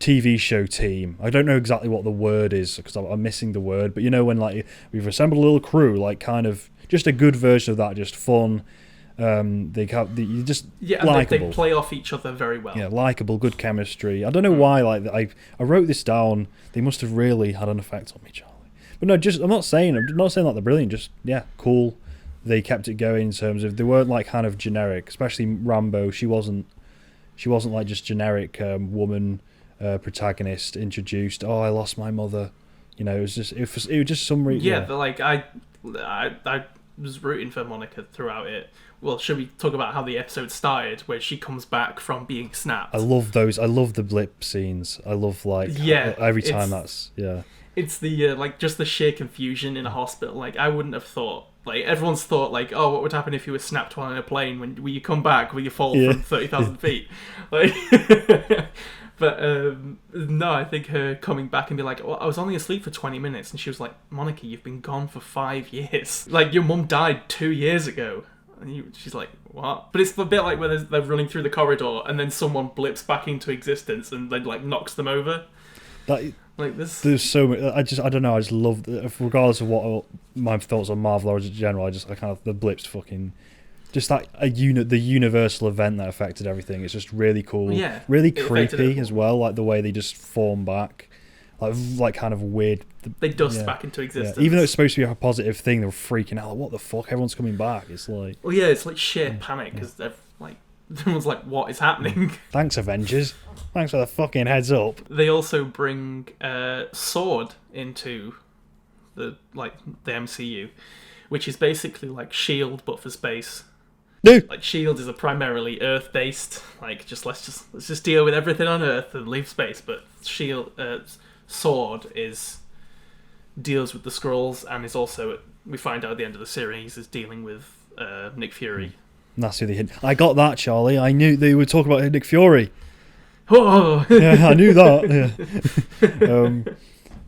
TV show team. I don't know exactly what the word is because I'm missing the word, but you know when like we've assembled a little crew, like kind of just a good version of that, just fun. They just likable. They play off each other very well. Yeah, likable, good chemistry. I don't know why. Like I wrote this down. They must have really had an effect on me, Charlie. But no, I'm not saying that they're brilliant. Just cool. They kept it going in terms of they weren't like kind of generic. Especially Rambo. She wasn't like just generic woman protagonist introduced. Oh, I lost my mother. You know, it was just some reason. Yeah, but like I was rooting for Monica throughout it. Well, should we talk about how the episode started, where she comes back from being snapped? I love those. I love the blip scenes. I love every time It's the like just the sheer confusion in a hospital. Like I wouldn't have thought. Like everyone's thought, like, oh, what would happen if you were snapped while in a plane? Will you come back? Will you fall from 30,000 feet? Like, but no, I think her coming back and be like, well, I was only asleep for 20 minutes, and she was like, Monica, you've been gone for 5 years. Like your mum died 2 years ago. And she's like, what? But it's a bit like where they're running through the corridor and then someone blips back into existence and then like knocks them over. Like this. There's so much. I don't know. I just love, regardless of what my thoughts on Marvel are in general. I kind of the blips fucking. Just like the universal event that affected everything. It's just really cool. Yeah, really creepy as well. Like the way they just form back. Like kind of weird. They dust back into existence. Yeah. Even though it's supposed to be a positive thing, they were freaking out. Like, what the fuck? Everyone's coming back. It's like. Well, yeah, it's like sheer panic because everyone's like, what is happening? Thanks, Avengers. Thanks for the fucking heads up. They also bring Sword into the MCU, which is basically like Shield but for space. No. Like Shield is a primarily Earth-based. Like let's just deal with everything on Earth and leave space. But Sword deals with the Skrulls and is also, we find out at the end of the series, is dealing with Nick Fury. And that's who they hit. I got that, Charlie. I knew they would talk about Nick Fury. Oh, yeah, I knew that.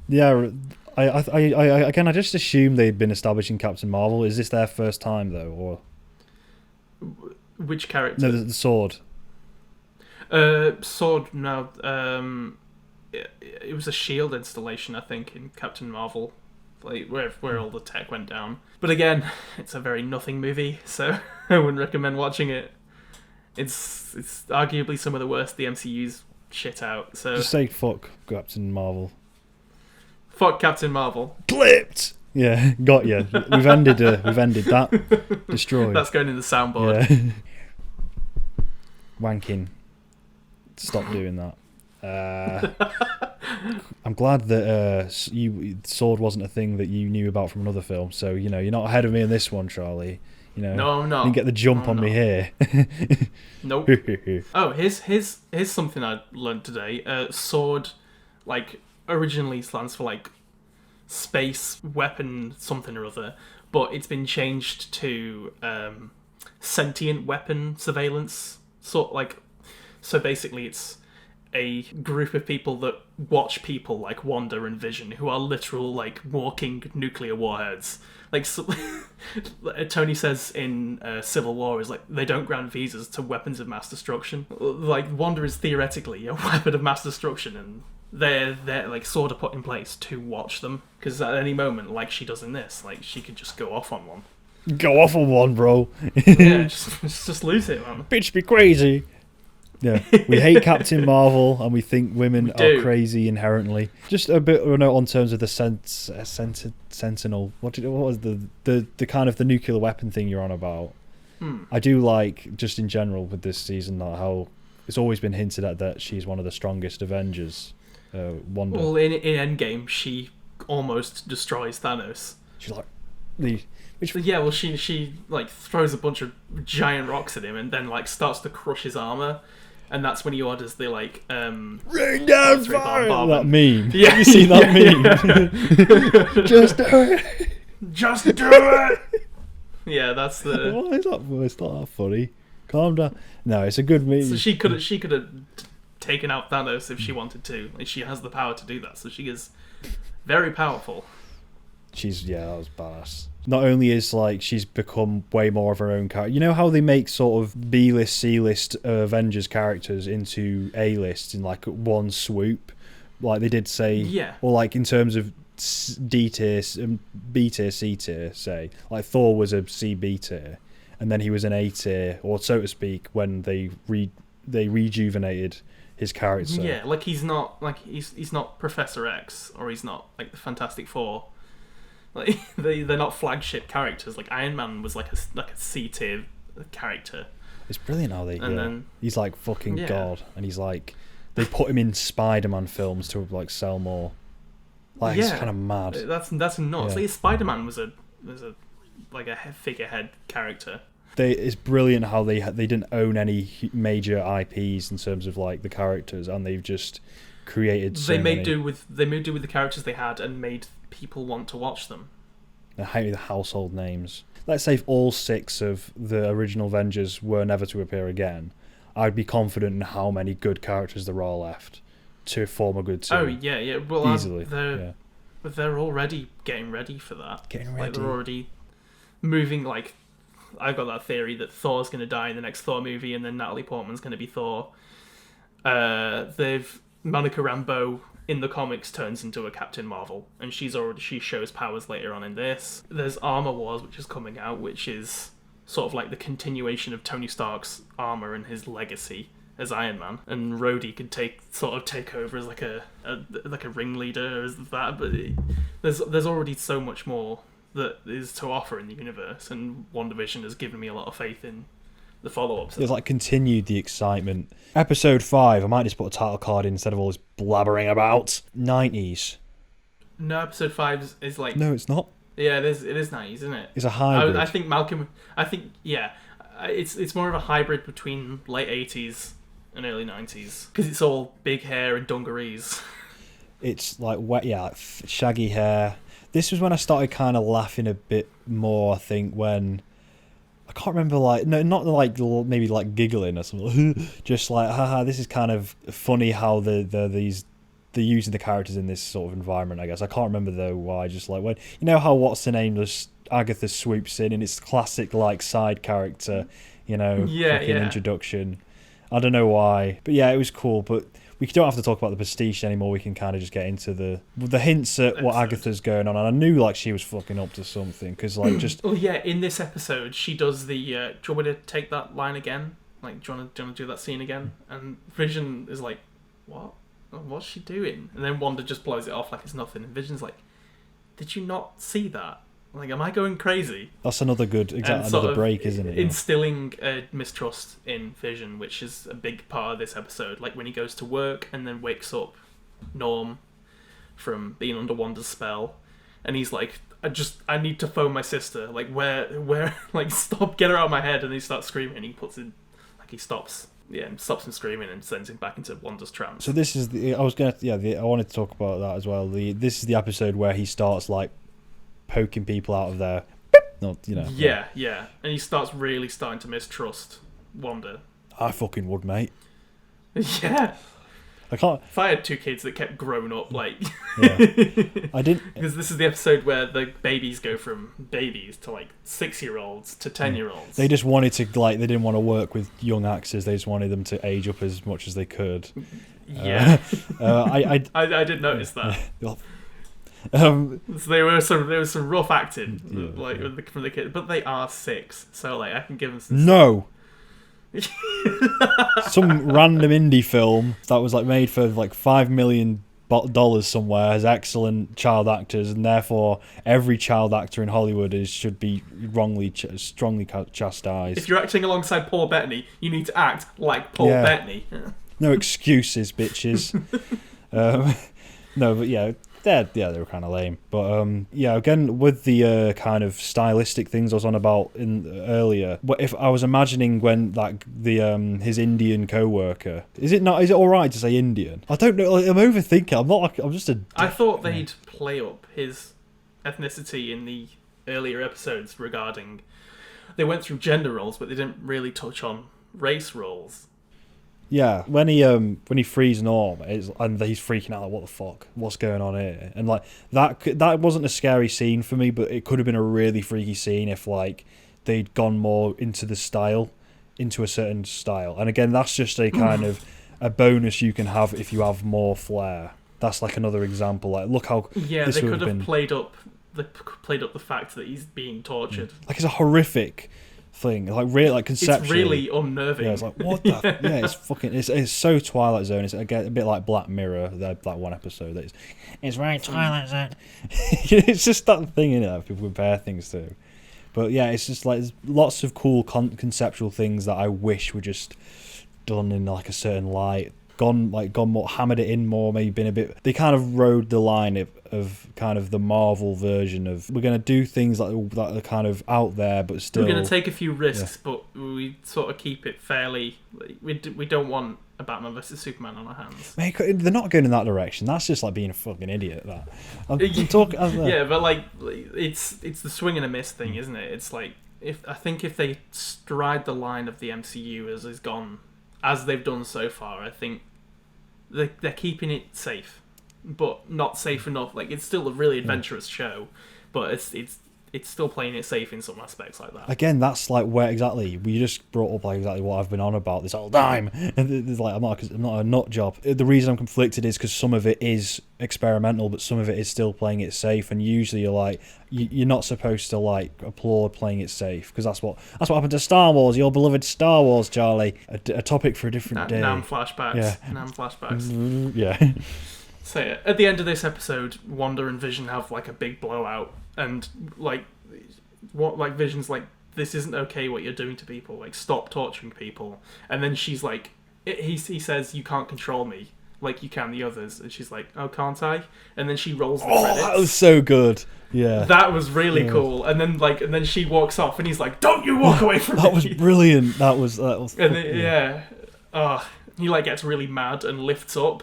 Yeah, I just assumed they'd been established in Captain Marvel. Is this their first time though, or which character? No, the Sword. Sword. No. It was a Shield installation, I think, in Captain Marvel, like where all the tech went down. But again, it's a very nothing movie, so I wouldn't recommend watching it. It's arguably some of the worst the MCU's shit out. So just say fuck Captain Marvel. Fuck Captain Marvel. Clipped. Yeah, got you. We've ended that. Destroyed. That's going in the soundboard. Yeah. Wanking. Stop doing that. I'm glad that Sword wasn't a thing that you knew about from another film. So you're not ahead of me in this one, Charlie. No, I'm not. You didn't get the jump on me here. Nope. Oh, here's something I learned today. Sword, originally stands for space weapon something or other, but it's been changed to sentient weapon surveillance. So basically, it's a group of people that watch people like Wanda and Vision, who are literal walking nuclear warheads. Tony says in Civil War is they don't grant visas to weapons of mass destruction. Wanda is theoretically a weapon of mass destruction, and they're sort of put in place to watch them, because at any moment, like she does in this, she could just go off on one. Go off on one, bro. Yeah, just lose it, man. Bitch be crazy. Yeah, we hate Captain Marvel and we think women are crazy inherently. Just a bit on terms of the Sentinel. What was the kind of the nuclear weapon thing you're on about? I do like, just in general with this season, how it's always been hinted at that she's one of the strongest Avengers. Wanda. Well, in Endgame, she almost destroys Thanos. She's like she throws a bunch of giant rocks at him and then starts to crush his armor. And that's when he orders the rain down fire. That meme. Yeah, have you seen that meme? Just do it. Just do it. Yeah, that's the. Why is that voice not that funny? Calm down. No, it's a good meme. So she could have taken out Thanos if she wanted to. She has the power to do that. So she is very powerful. That was badass. not only is like she's become way more of her own character. You know how they make sort of B-list, C-list Avengers characters into A-list in like one swoop, like they did say, or like in terms of D tier, B tier, C tier, say like Thor was a C B tier, and then he was an A tier, or so to speak, when they rejuvenated his character. Yeah, like he's not Professor X, or he's not like the Fantastic Four. Like they're not flagship characters. Like Iron Man was like a C tier character. It's brilliant how then he's like fucking god, and he's like they put him in Spider-Man films to like sell more. Like it's kind of mad. That's nuts. Yeah. Like Spider-Man was a figurehead character. It's brilliant how they didn't own any major IPs in terms of like the characters, and they've just created. They made do with the characters they had, and made people want to watch them. I hate the household names. Let's say if all 6 of the original Avengers were never to appear again, I'd be confident in how many good characters there are left to form a good team. Oh yeah. Well, easily. They're already getting ready for that. Like they're already moving. Like I've got that theory that Thor's going to die in the next Thor movie, and then Natalie Portman's going to be Thor. Monica Rambeau in the comics turns into a Captain Marvel, and she shows powers later on in this. There's Armor Wars, which is coming out, which is sort of like the continuation of Tony Stark's armor and his legacy as Iron Man, and Rhodey could take over as like a ringleader as that. But there's already so much more that is to offer in the universe, and WandaVision has given me a lot of faith in the follow-ups. It's like continued the excitement. Episode 5, I might just put a title card in instead of all this blabbering about. 90s. No, episode 5 is like... No, it's not. Yeah, it is 90s, isn't it? It's a hybrid. I think it's more of a hybrid between late 80s and early 90s, because it's all big hair and dungarees. It's like wet, like shaggy hair. This was when I started kind of laughing a bit more, I think, when... I can't remember, like, no, not like maybe like giggling or something. Just like, haha, this is kind of funny how they're using the characters in this sort of environment, I guess. I can't remember though why. Just like when how what's her name, just Agatha swoops in, and it's classic like side character, introduction. I don't know why, but yeah, it was cool. But we don't have to talk about the pastiche anymore. We can kind of just get into the hints at what Agatha's going on. And I knew like she was fucking up to something, because like just... Oh yeah, in this episode she does the... do you want me to take that line again? Like, do you want to do that scene again? And Vision is like, what? What's she doing? And then Wanda just blows it off like it's nothing. And Vision's like, did you not see that? Like, am I going crazy? That's another another break, isn't it? Instilling a mistrust in Vision, which is a big part of this episode. Like when he goes to work and then wakes up Norm from being under Wanda's spell, and he's like, I need to phone my sister. Like, where, like, stop, get her out of my head. And he starts screaming, and he stops him screaming and sends him back into Wanda's trance. So this is I wanted to talk about that as well. This is the episode where he starts like poking people out of their, yeah, and he starts really starting to mistrust Wanda. I fucking would, mate. Yeah, I can't. If I had 2 kids that kept growing up, like, I didn't, because this is the episode where the babies go from babies to like 6-year-olds to 10-year-olds. They just wanted to they didn't want to work with young actors. They just wanted them to age up as much as they could. Yeah, I did notice that. So there was some rough acting, from the kids, but they are 6, so like I can give them some. No. Some random indie film that was like made for like $5 million somewhere has excellent child actors, and therefore every child actor in Hollywood should be strongly chastised. If you're acting alongside Paul Bettany, you need to act like Paul Bettany. No excuses, bitches. No, but yeah. They were kind of lame, but again with the kind of stylistic things I was on about earlier. If I was imagining when his Indian co-worker, is it all right to say Indian? I don't know. Like, I'm overthinking. I'm just a. I thought they'd play up his ethnicity in the earlier episodes regarding. They went through gender roles, but they didn't really touch on race roles. Yeah, when he frees Norm, and he's freaking out like, what the fuck, what's going on here? And like that wasn't a scary scene for me, but it could have been a really freaky scene if like they'd gone more into a certain style. And again, that's just a kind of a bonus you can have if you have more flair. That's like another example. Like, look how this they could have been... played up the fact that he's being tortured. Like, it's a horrific thing, like really, like conceptually, it's really unnerving. Yeah, it's like what the yeah, it's fucking, it's so Twilight Zone. It's again a bit like Black Mirror, that one episode that it's very Twilight Zone. It's just that thing, that people compare things to. But yeah, it's just like there's lots of cool conceptual things that I wish were just done in like a certain light, gone more, hammered it in more, maybe been a bit. They kind of rode the line of kind of the Marvel version of, we're going to do things that are kind of out there, but still we're going to take a few risks, but we sort of keep it fairly. We don't want a Batman versus Superman on our hands. Mate, they're not going in that direction. That's just like being a fucking idiot. That I'm talking. Yeah, but like it's the swing and a miss thing, isn't it? It's like if they stride the line of the MCU as is gone, as they've done so far, I think they're keeping it safe, but not safe enough. Like, it's still a really adventurous show, but it's still playing it safe in some aspects like that. Again, that's like where exactly we just brought up like exactly what I've been on about this whole time. And it's like I'm not a nut job. The reason I'm conflicted is because some of it is experimental, but some of it is still playing it safe. And usually you're like you're not supposed to like applaud playing it safe, because that's what happened to Star Wars, your beloved Star Wars, Charlie. A topic for a different day. Nam flashbacks. Yeah. Nam flashbacks. Yeah. So yeah, at the end of this episode, Wanda and Vision have like a big blowout, and like Vision's like, this isn't okay what you're doing to people, like stop torturing people. And then she's like, he says, you can't control me like you can the others, and she's like, oh, can't I? And then she rolls the credits. That was so good. Yeah, that was really cool. And then she walks off, and he's like, don't you walk away from me. That was brilliant. That was and then, he like gets really mad and lifts up.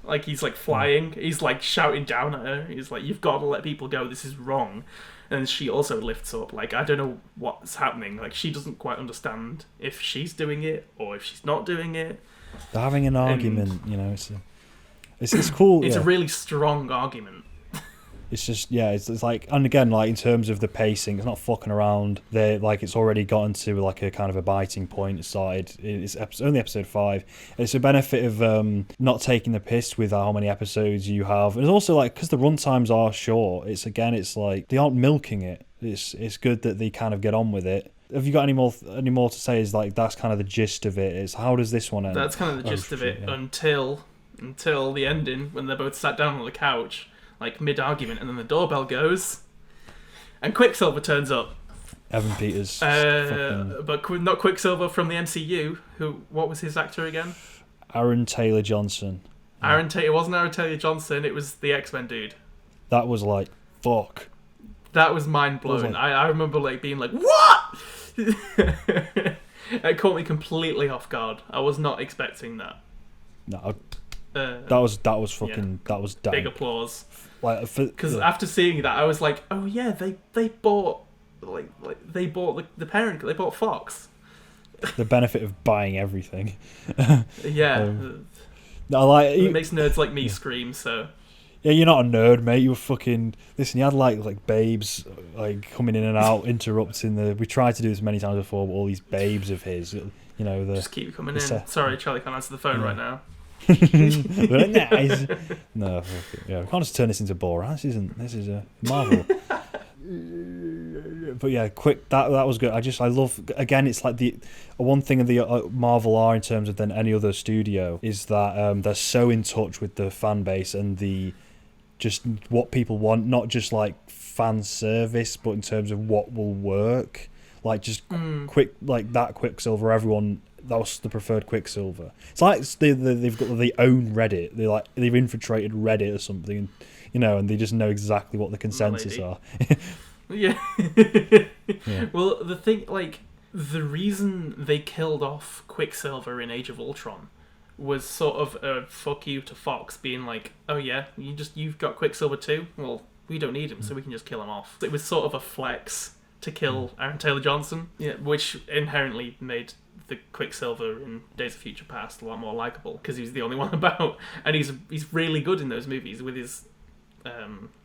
Like, he's like flying. He's like shouting down at her. He's like, you've got to let people go. This is wrong. And she also lifts up. Like, I don't know what's happening. Like, she doesn't quite understand if she's doing it or if she's not doing it. They're having an argument, it's cool. It's a really strong argument. It's just, it's like, and again, like in terms of the pacing, it's not fucking around. They're like, it's already gotten to like a kind of a biting point. It started, it's only episode 5. It's a benefit of not taking the piss with how many episodes you have. And it's also like, because the runtimes are short, it's like they aren't milking it. It's good that they kind of get on with it. Have you got any more to say? Is like, that's kind of the gist of it. Is how does this one end? That's kind of the gist of it until the ending, when they're both sat down on the couch, like mid-argument, and then the doorbell goes, and Quicksilver turns up. Evan Peters. But not Quicksilver from the MCU. What was his actor again? Aaron Taylor Johnson. It wasn't Aaron Taylor Johnson, it was the X-Men dude. That was like, fuck. That was mind-blowing. I remember like being like, what? It caught me completely off guard. I was not expecting that. No, that was fucking, that was damn. Big applause. Because after seeing that, I was like, oh yeah, they bought they bought the parent, they bought Fox. The benefit of buying everything. Yeah. It makes nerds like me scream. So. Yeah, you're not a nerd, mate. You were fucking... Listen, you had like babes like coming in and out, interrupting the... We tried to do this many times before, but all these babes of his, just keep coming in. Sorry, Charlie can't answer the phone right now. No, we can't just turn this into Borat. This is a Marvel. But yeah, quick. That was good. I love. Again, it's like the one thing of the Marvel are in terms of than any other studio is that they're so in touch with the fan base and the just what people want, not just like fan service, but in terms of what will work. Like just quick, like that Quicksilver. Everyone. That was the preferred Quicksilver. It's like they've got their own Reddit. They've infiltrated Reddit or something, and they just know exactly what the consensus are. Yeah. Well, the thing, like, the reason they killed off Quicksilver in Age of Ultron was sort of a fuck you to Fox, being like, oh yeah, you've got Quicksilver too? Well, we don't need him, so we can just kill him off. It was sort of a flex to kill Aaron Taylor Johnson, which inherently made the Quicksilver in Days of Future Past a lot more likable because he's the only one about, and he's really good in those movies with his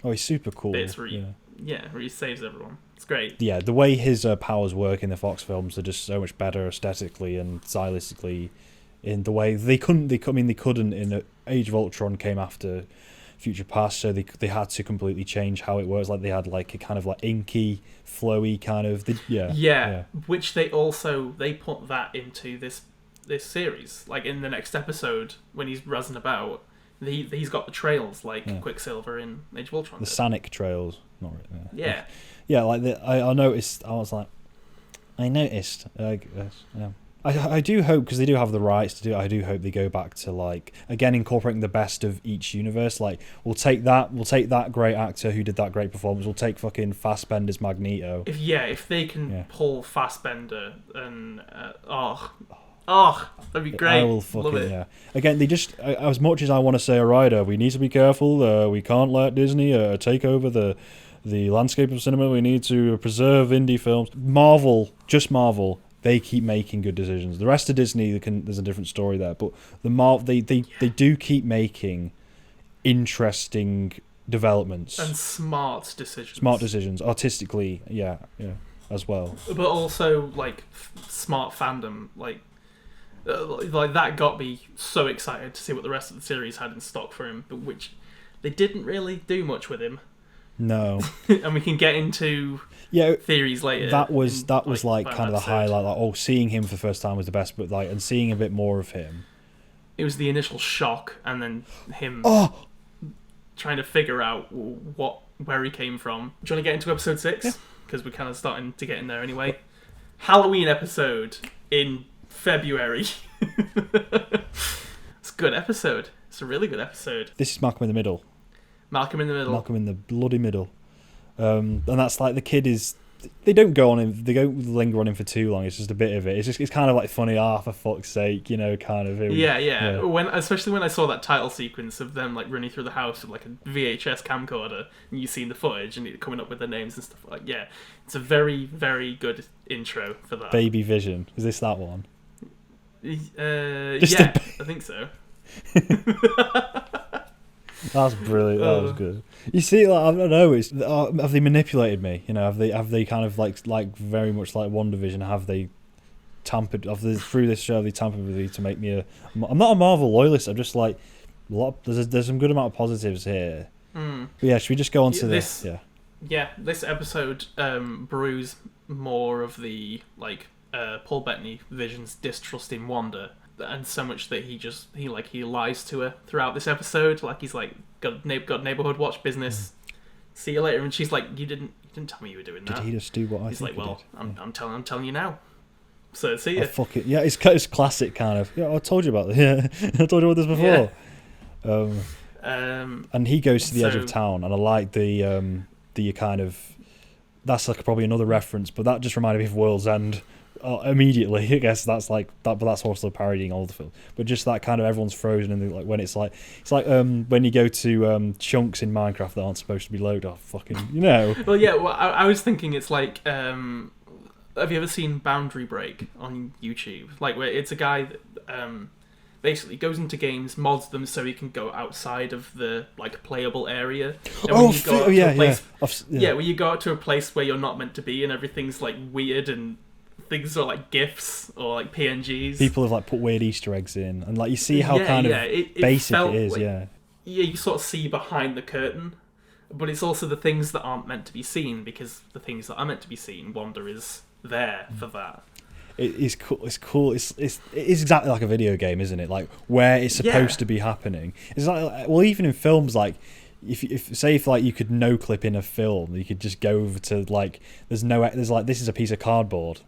he's super cool. bits where where he saves everyone. It's great. Yeah, the way his powers work in the Fox films are just so much better aesthetically and stylistically. In the way they couldn't in Age of Ultron came after Future Past, so they had to completely change how it works. Like they had like a kind of like inky, flowy kind of which they put that into this series. Like in the next episode when he's razzing about, he's got the trails like Quicksilver in Age of Ultron. The Sonic trails, not really. Yeah. Like I noticed. I do hope, because they do have the rights to do it, I do hope they go back to, like, again, incorporating the best of each universe. Like, we'll take that great actor who did that great performance, we'll take fucking Fassbender's Magneto. If they can pull Fassbender and that'd be great. I will fucking love it. Again, they just, as much as I want to say, alright, we need to be careful, we can't let Disney take over the landscape of cinema, we need to preserve indie films. Marvel, they keep making good decisions. The rest of Disney, there's a different story there, but they do keep making interesting developments and smart decisions. Artistically, as well. But also like smart fandom, like that got me so excited to see what the rest of the series had in stock for him, but which they didn't really do much with him. No. And we can get into theories later. That was like kind of the highlight. Like, seeing him for the first time was the best, but like, and seeing a bit more of him. It was the initial shock, and then him trying to figure out where he came from. Do you want to get into episode 6? Because we're kind of starting to get in there anyway. Halloween episode in February. It's a good episode. It's a really good episode. This is Malcolm in the Middle. Malcolm in the bloody middle. And that's like, the kid is, they don't linger on him for too long. It's just a bit of it. It's kind of like funny, for fuck's sake, kind of. Yeah. Especially when I saw that title sequence of them like running through the house with like a VHS camcorder, and you see the footage and it coming up with their names and stuff. Like, it's a very, very good intro for that. Baby Vision, is this that one? I think so. That's brilliant. That was good. You see, like, I don't know. It's have they manipulated me? Have they kind of like very much like WandaVision? Have they tampered? Through this show, they tampered with me to make me I'm not a Marvel loyalist. I'm just like there's some good amount of positives here. But should we just go on to this? This episode brews more of the like Paul Bettany Vision's distrust in Wanda. And so much that he lies to her throughout this episode. Like, he's like, got neighborhood watch business. See you later. And she's like, you didn't tell me you were doing that. Did he just do what I He's think like, well, did? I'm telling you now. So see ya. Fuck it. Yeah, it's classic kind of. Yeah, I told you about this. Yeah, I told you about this before. And he goes to the edge of town, and I like the kind of. That's like probably another reference, but that just reminded me of World's End. Immediately, I guess that's like that, but that's also parodying all the film. But just that kind of everyone's frozen, and like when it's like when you go to chunks in Minecraft that aren't supposed to be loaded. Well, I was thinking it's like, have you ever seen Boundary Break on YouTube? Like, where it's a guy that basically goes into games, mods them so he can go outside of the like playable area. And when you go out to a place where you're not meant to be, and everything's like weird and things are like GIFs or like PNGs. People have like put weird Easter eggs in, and like you see how basic it is. Like, you sort of see behind the curtain, but it's also the things that aren't meant to be seen, because the things that are meant to be seen, Wanda is there for that. It's cool. It's cool. It's exactly like a video game, isn't it? Like where it's supposed to be happening. It's like, well, even in films, like if like you could no clip in a film, you could just go over to like there's like this is a piece of cardboard.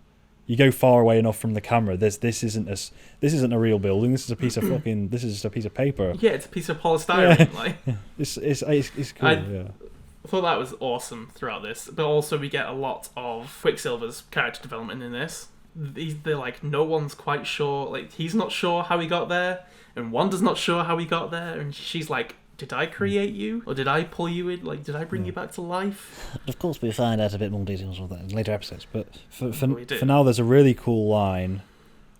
You go far away enough from the camera. This isn't a real building. This is a piece of fucking. This is just a piece of paper. Yeah, it's a piece of polystyrene. Like it's cool. I thought that was awesome throughout this, but also we get a lot of Quicksilver's character development in this. They're like, no one's quite sure. Like, he's not sure how he got there, and Wanda's not sure how he got there, and she's like, did I create you? Or did I pull you in? Like, did I bring you back to life? Of course, we find out a bit more details of that in later episodes. But for now, there's a really cool line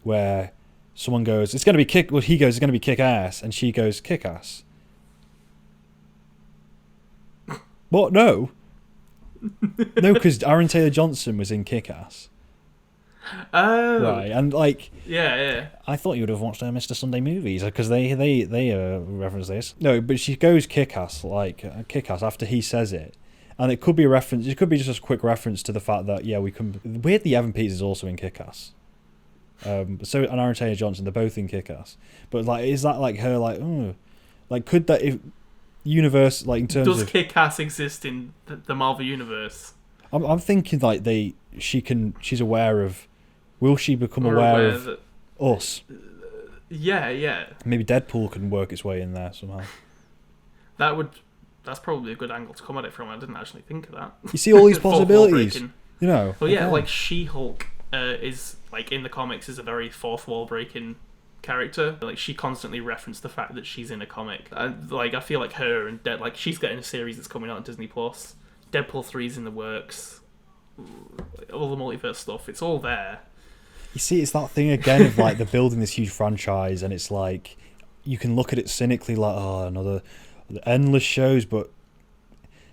where someone goes, "It's going to be kick." Well, he goes, "It's going to be kick ass," and she goes, "Kick ass." What? No. No, because Aaron Taylor Johnson was in Kick Ass. Oh. Right, and like, Yeah. I thought you would have watched Mr. Sunday Movies because they reference this. No, but she goes Kick Ass, like Kick Ass after he says it, and it could be a reference. It could be just a quick reference to the fact that we can. Weirdly, Evan Peters is also in Kick Ass. So and Aaron Taylor Johnson, they're both in Kick Ass. But like, is that like her like? Oh, like could that if universe like in terms does of Kick-Ass exist in the Marvel universe? I'm thinking like she's aware of. Will she become aware of that, us? Yeah. Maybe Deadpool can work its way in there somehow. That's probably a good angle to come at it from. I didn't actually think of that. You see all these possibilities, you know. Well, yeah, like She-Hulk is like in the comics is a very fourth wall breaking character. Like she constantly referenced the fact that she's in a comic. Like I feel like her and like she's getting a series that's coming out on Disney Plus. Deadpool 3's in the works. All the multiverse stuff, it's all there. You see, it's that thing again of like they're building this huge franchise, and it's like you can look at it cynically, like another endless shows. But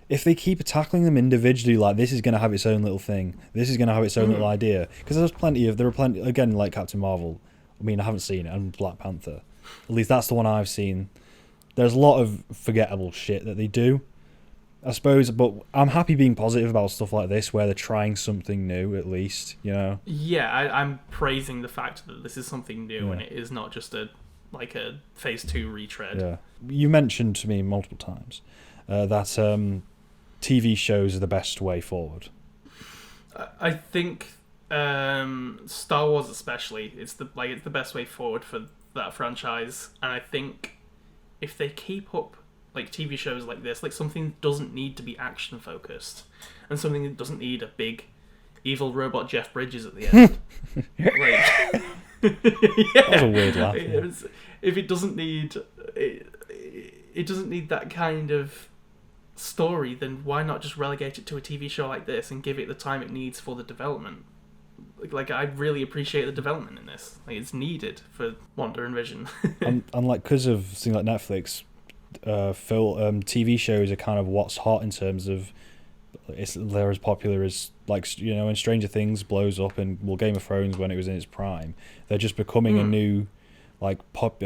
if they keep tackling them individually, like this is going to have its own little thing. This is going to have its own little idea. Because there are plenty again, like Captain Marvel. I mean, I haven't seen it, and Black Panther. At least that's the one I've seen. There's a lot of forgettable shit that they do, I suppose, but I'm happy being positive about stuff like this where they're trying something new, at least, you know? Yeah, I'm praising the fact that this is something new and it is not just a phase 2 retread. Yeah. You mentioned to me multiple times that TV shows are the best way forward. I think Star Wars especially, it's the best way forward for that franchise, and I think if they keep up like TV shows like this, like something that doesn't need to be action focused, and something that doesn't need a big evil robot Jeff Bridges at the end. Like, that was a weird laugh. If it doesn't need it doesn't need that kind of story, then why not just relegate it to a TV show like this and give it the time it needs for the development? Like I really appreciate the development in this. Like it's needed for Wanda and Vision. and like because of things like Netflix. TV shows are kind of what's hot in terms of they're as popular as like when Stranger Things blows up and Game of Thrones when it was in its prime, they're just becoming a new like pop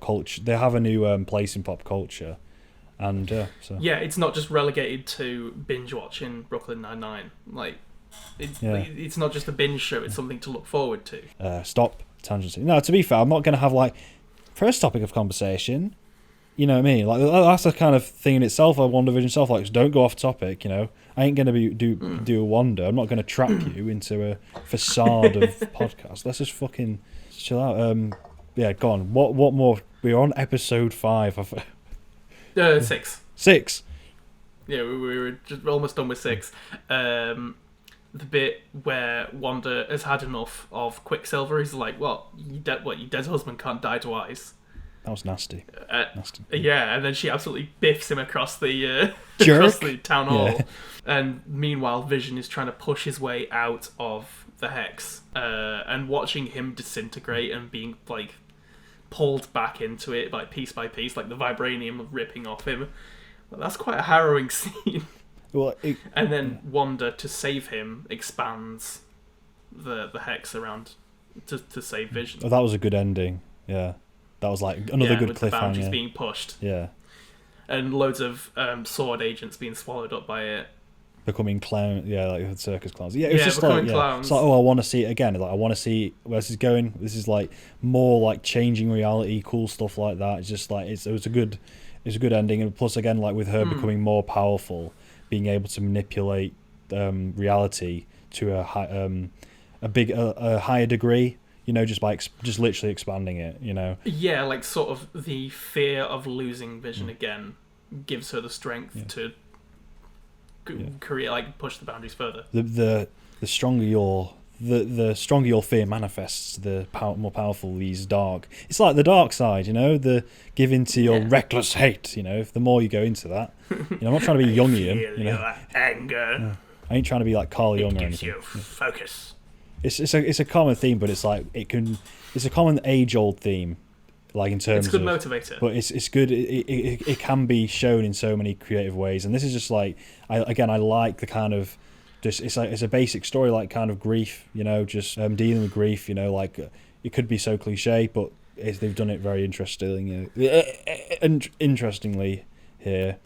culture. They have a new place in pop culture, and so yeah, it's not just relegated to binge watching Brooklyn Nine-Nine. Like it's not just a binge show; it's something to look forward to. Stop tangency. No, to be fair, I'm not going to have like first topic of conversation. You know what I mean? Like that's the kind of thing in itself. Like WandaVision itself, like don't go off topic. You know, I ain't gonna do a Wanda. I'm not gonna trap you into a facade of podcast. Let's just fucking chill out. Yeah, go on. What more? We're on episode 5. 6. 6. Yeah, we were just almost done with 6. The bit where Wanda has had enough of Quicksilver. He's like, "Well, your dead husband can't die twice." That was nasty. Nasty. Yeah, and then she absolutely biffs him across the across the town hall. Yeah. And meanwhile, Vision is trying to push his way out of the hex, and watching him disintegrate and being like pulled back into it, like piece by piece, like the vibranium ripping off him. Well, that's quite a harrowing scene. Well, and then Wanda, to save him, expands the hex around to save Vision. Oh, that was a good ending. Yeah. That was like another good with cliffhanger. The boundaries being pushed. Yeah. And loads of sword agents being swallowed up by it. Becoming clown, like circus clowns. Yeah, it was just becoming like, clowns. It's like, I want to see it again. Like, I want to see where this is going. This is like more like changing reality, cool stuff like that. It's just like it was a good ending, and plus again, like with her becoming more powerful, being able to manipulate reality to a higher degree. You know, just by just literally expanding it. You know. Yeah, like sort of the fear of losing Vision again gives her the strength to create, like, push the boundaries further. The stronger the stronger your fear manifests, the more powerful these dark. It's like the dark side, you know, the give in to your reckless hate. You know, if the more you go into that, you know, I'm not trying to be Jungian. You know, anger. I ain't trying to be like Carl Jung or Gives anything. you focus. it's a common theme, but it's like it's a common age-old theme, like in terms it's a good of motivator. But it's good. It can be shown in so many creative ways, and this is just like I like the kind of just it's a basic story, like kind of grief, just dealing with grief, like it could be so cliche, but they've done it very interestingly here.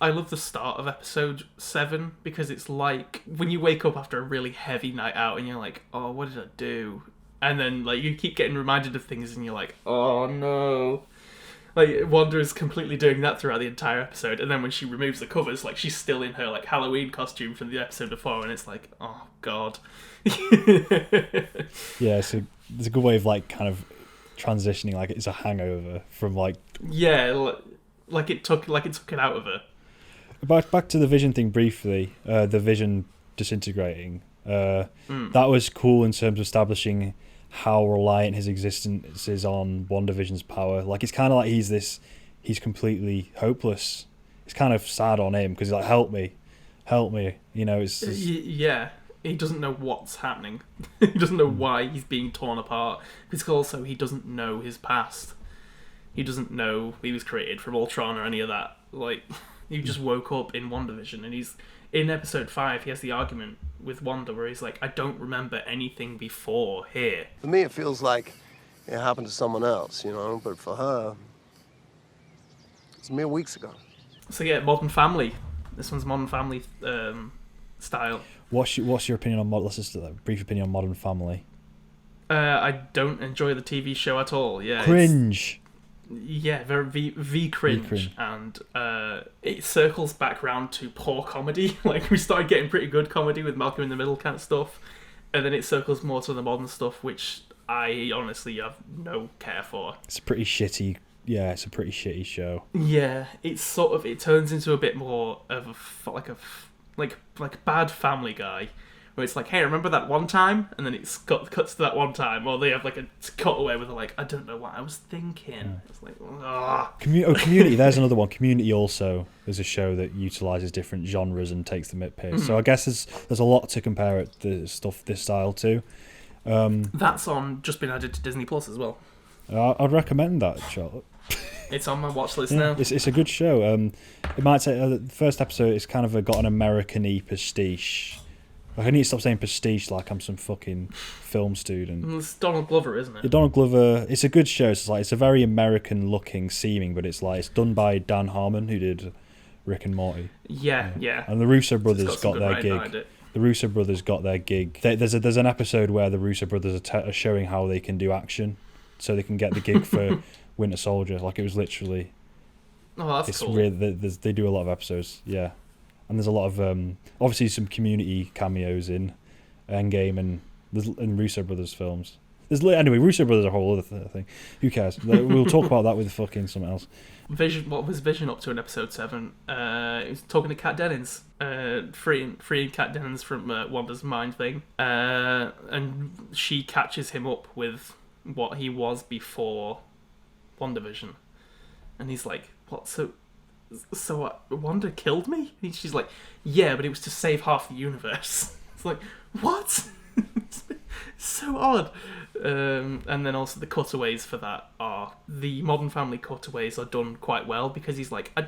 I love the start of episode 7 because it's like when you wake up after a really heavy night out and you're like, oh, what did I do? And then like you keep getting reminded of things and you're like, oh no. Like Wanda is completely doing that throughout the entire episode, and then when she removes the covers, like she's still in her like Halloween costume from the episode before, and it's like, oh god. Yeah, it's a good way of like kind of transitioning, like it's a hangover from like like it took it out of her. Back to the Vision thing briefly. The Vision disintegrating. That was cool in terms of establishing how reliant his existence is on WandaVision's power. Like it's kind of like he's completely hopeless. It's kind of sad on him because he's like, help me. It's yeah. He doesn't know what's happening. He doesn't know why he's being torn apart. Because also he doesn't know his past. He doesn't know he was created from Ultron or any of that. Like he just woke up in WandaVision, and he's in episode 5. He has the argument with Wanda where he's like, I don't remember anything before here. For me, it feels like it happened to someone else, but for her, it's mere weeks ago. So yeah, Modern Family. This one's Modern Family style. What's your opinion on let's just do a brief opinion on Modern Family? I don't enjoy the TV show at all. Yeah, cringe. Very V cringe, and it circles back round to poor comedy. Like we started getting pretty good comedy with Malcolm in the Middle kind of stuff, and then it circles more to the modern stuff, which I honestly have no care for. It's a pretty shitty. Yeah, it's a pretty shitty show. Yeah, it's it turns into a bit more of like bad Family Guy, where it's like, hey, remember that one time? And then it cuts to that one time, or they have like a cutaway with like, I don't know what I was thinking. Yeah. It's like, ah. Community. There's another one. Community also is a show that utilizes different genres and takes them at pace. So I guess there's a lot to compare it this style to. That's just been added to Disney Plus as well. I'd recommend that, Charlotte. It's on my watch list now. It's a good show. It might say the first episode is kind of got an American-y prestige. Like, I need to stop saying prestige like I'm some fucking film student. It's Donald Glover, isn't it? Yeah, Donald Glover. It's a good show. It's a very American-looking seeming, but it's done by Dan Harmon, who did Rick and Morty. Yeah. And the Russo brothers got their gig. The Russo brothers got their gig. There's an episode where the Russo brothers are showing how they can do action, so they can get the gig for Winter Soldier. Like, it was literally. Oh, that's cool. They do a lot of episodes. Yeah. And there's a lot of obviously some Community cameos in Endgame and Russo brothers films. Anyway, Russo brothers are a whole other thing. Who cares? We'll talk about that with fucking something else. Vision. What was Vision up to in episode 7? He was talking to Kat Dennings, freeing Kat Dennings from Wanda's mind thing, and she catches him up with what he was before WandaVision, and he's like, "What? So Wanda killed me?" And she's like, "Yeah, but it was to save half the universe." It's like, what? It's so odd. And then also the cutaways for that the Modern Family cutaways are done quite well, because he's like, I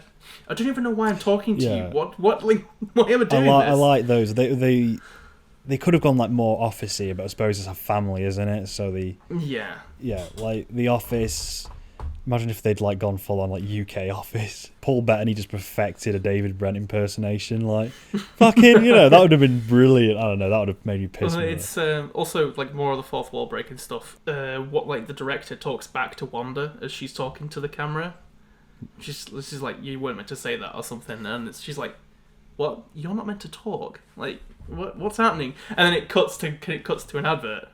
don't even know why I'm talking to you. What why am I doing this? I like those. They could have gone like more officey, but I suppose it's a family, isn't it? So like The Office. Imagine if they'd like gone full on like UK Office. Paul Bettany just perfected a David Brent impersonation. Like, fucking, that would have been brilliant. I don't know, that would have made me piss. It's also like more of the fourth wall breaking stuff. What like the director talks back to Wanda as she's talking to the camera. This is like, you weren't meant to say that or something, and she's like, what? You're not meant to talk. Like, what's happening? And then it cuts to an advert.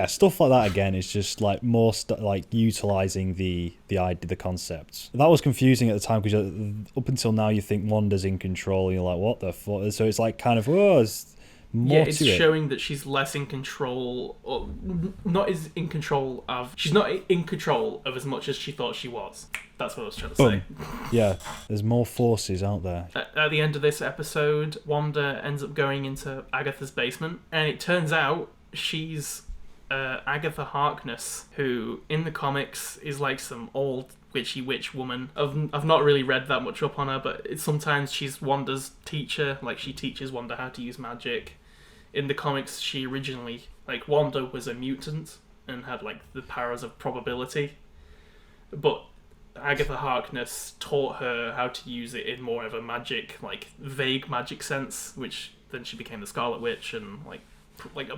Stuff like that again is just like more like utilizing the concepts. That was confusing at the time, because up until now you think Wanda's in control, and you're like, what the fuck? So it's like kind of more it's to it. showing that she's less in control, or not as in control of. She's not in control of as much as she thought she was. That's what I was trying to say. Yeah, there's more forces out there. At the end of this episode, Wanda ends up going into Agatha's basement, and it turns out she's Agatha Harkness, who in the comics is like some old witchy witch woman. I've not really read that much up on her, but sometimes she's Wanda's teacher. Like, she teaches Wanda how to use magic. In the comics, she originally, like, Wanda was a mutant and had like the powers of probability, but Agatha Harkness taught her how to use it in more of a magic, like vague magic sense, which then she became the Scarlet Witch and like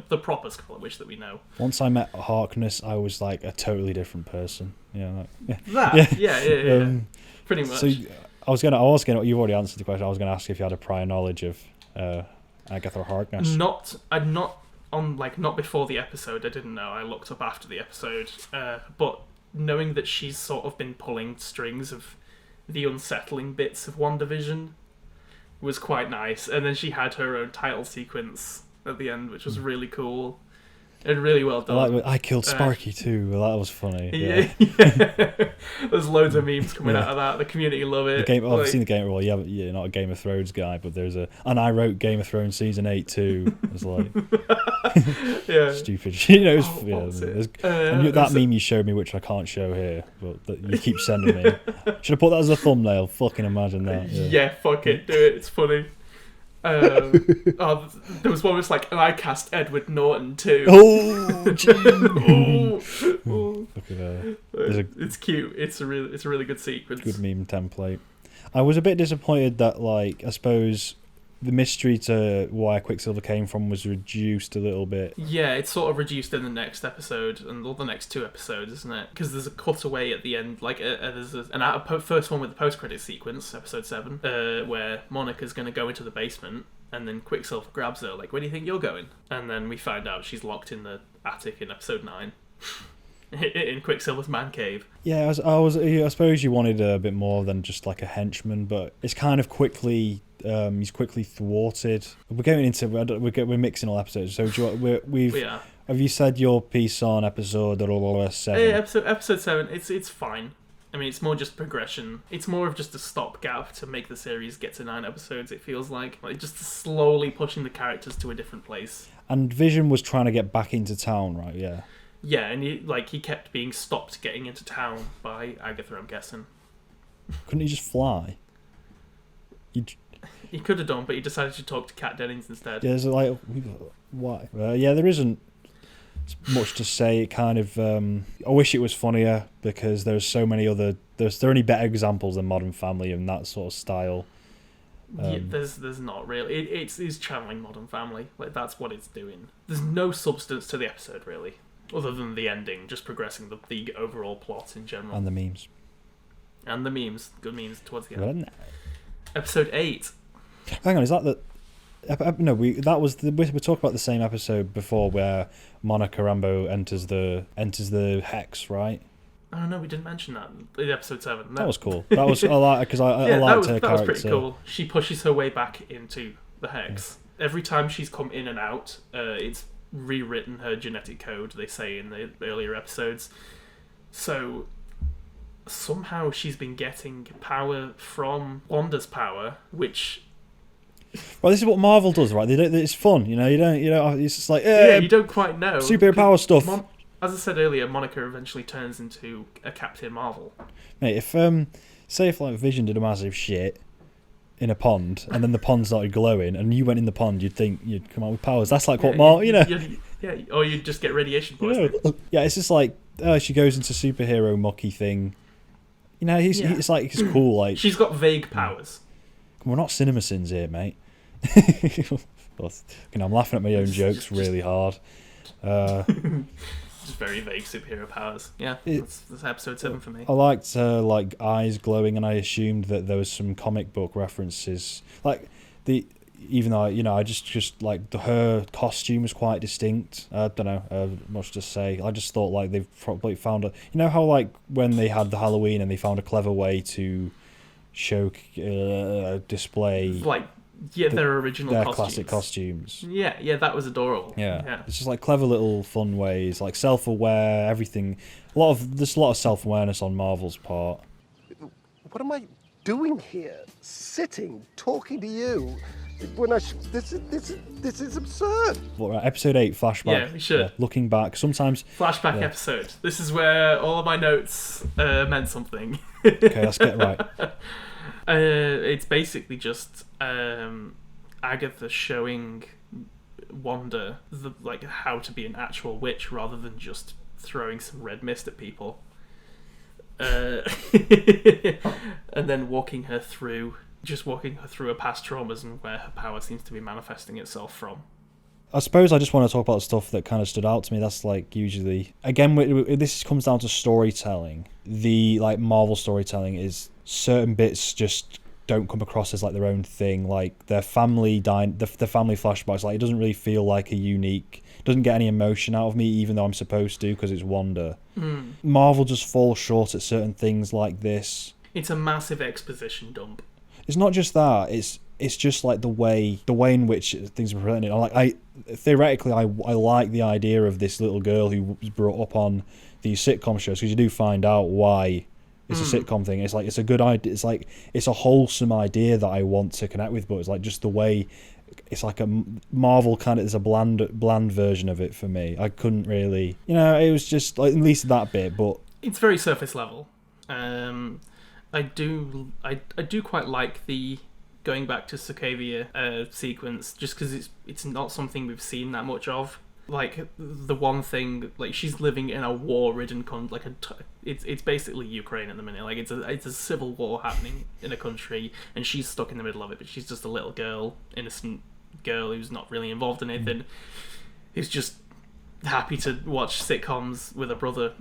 the proper Scarlet Witch that we know. Once I met Harkness, I was like a totally different person. Yeah, Yeah. Pretty much. So I was gonna. You've already answered the question. I was gonna ask if you had a prior knowledge of Agatha Harkness. Not before the episode. I didn't know. I looked up after the episode, but knowing that she's sort of been pulling strings of the unsettling bits of WandaVision was quite nice. And then she had her own title sequence at the end, which was really cool and really well done. I killed Sparky too. Well, that was funny. Yeah. There's loads of memes coming out of that. The community love it. I've seen the game. Well, yeah, you're not a Game of Thrones guy, but and I wrote Game of Thrones season 8 too. It was like stupid. That meme you showed me, which I can't show here, but that you keep sending me. Should have put that as a thumbnail. Fucking imagine that. Yeah, fuck it, do it. It's funny. There was one that's like, and I cast Edward Norton too. It's cute. It's a really good sequence. Good meme template. I was a bit disappointed that, like, I suppose the mystery to why Quicksilver came from was reduced a little bit. Yeah, it's sort of reduced in the next episode and all the next 2 episodes, isn't it? Because there's a cutaway at the end, like there's first one with the post-credit sequence, episode 7, where Monica's going to go into the basement, and then Quicksilver grabs her, like, where do you think you're going? And then we find out she's locked in the attic in episode 9. In Quicksilver's man cave. Yeah, I suppose you wanted a bit more than just like a henchman, but it's kind of quickly. He's quickly thwarted. We're going into. We're mixing all episodes. So we are. Have you said your piece on episode 7? Yeah, episode 7. It's fine. I mean, it's more just progression. It's more of just a stopgap to make the series get to 9 episodes. It feels like just slowly pushing the characters to a different place. And Vision was trying to get back into town, right? Yeah. Yeah, and he kept being stopped getting into town by Agatha, I'm guessing. Couldn't he just fly? He could have done, but he decided to talk to Kat Dennings instead. Yeah, so why? Yeah, there isn't much to say. It kind of. I wish it was funnier because there's so many other. There are any better examples than Modern Family and that sort of style. There's not really. It's channeling Modern Family. Like, that's what it's doing. There's no substance to the episode really. Other than the ending, just progressing the overall plot in general. And the memes. Good memes towards the end. Well, Episode 8. Hang on, is that the... No, we talking about the same episode before where Monica Rambeau enters the hex, right? Oh no, we didn't mention that in episode 7. No. That was cool. That was I liked her character. That was pretty cool. She pushes her way back into the hex. Yeah. Every time she's come in and out, it's rewritten her genetic code, they say in the earlier episodes. So somehow she's been getting power from Wanda's power, which... Well, this is what Marvel does, right? It's fun, you don't. It's just like you don't quite know superhero power stuff. As I said earlier, Monica eventually turns into a Captain Marvel. Mate, if like Vision did a massive shit in a pond, and then the pond started glowing, and you went in the pond, you'd think you'd come out with powers. That's like what Marvel, or you'd just get radiation poisoning. Yeah, it's just like she goes into superhero mucky thing. It's like it's cool. Like she's got vague powers. We're not CinemaSins here, mate. I'm laughing at my own jokes really hard. Just very vague superhero powers. Yeah, that's episode 7 for me. I liked like eyes glowing, and I assumed that there was some comic book references. Like even though I just like her costume was quite distinct. I don't know much to say. I just thought like they've probably found how like when they had the Halloween and they found a clever way to show display like their original their costumes. classic costumes. Yeah, that was adorable. Yeah, it's just like clever little fun ways, like self-aware, everything. There's a lot of self-awareness on Marvel's part. What am I doing here? Sitting, talking to you? When this is absurd. Well, right, episode 8 flashback. Yeah, we should. Looking back, sometimes Flashback episode. This is where all of my notes meant something. Okay, let's get right. It's basically just Agatha showing Wanda how to be an actual witch rather than just throwing some red mist at people, and then walking her through her past traumas and where her power seems to be manifesting itself from. I suppose I just want to talk about stuff that kind of stood out to me. That's like usually, again, this comes down to storytelling. The Marvel storytelling is certain bits just don't come across as like their own thing. Like their family the family flashbacks, like it doesn't really feel like a unique. Doesn't get any emotion out of me, even though I'm supposed to because it's Wanda. Marvel just falls short at certain things like this. It's a massive exposition dump. It's not just that. It's just like the way in which things are presented. I theoretically like the idea of this little girl who was brought up on these sitcom shows, because you do find out why it's a sitcom thing. It's like it's a good idea. It's like it's a wholesome idea that I want to connect with, but it's like just the way. It's like a Marvel kind of is a bland version of it for me. I couldn't really, it was just like at least that bit, but it's very surface level. I do quite like the going back to Sokovia sequence, just because it's not something we've seen that much of. Like the one thing, like she's living in a war-ridden it's basically Ukraine at the minute. Like it's a civil war happening in a country, and she's stuck in the middle of it. But she's just a little girl, innocent girl who's not really involved in anything, who's just happy to watch sitcoms with her brother.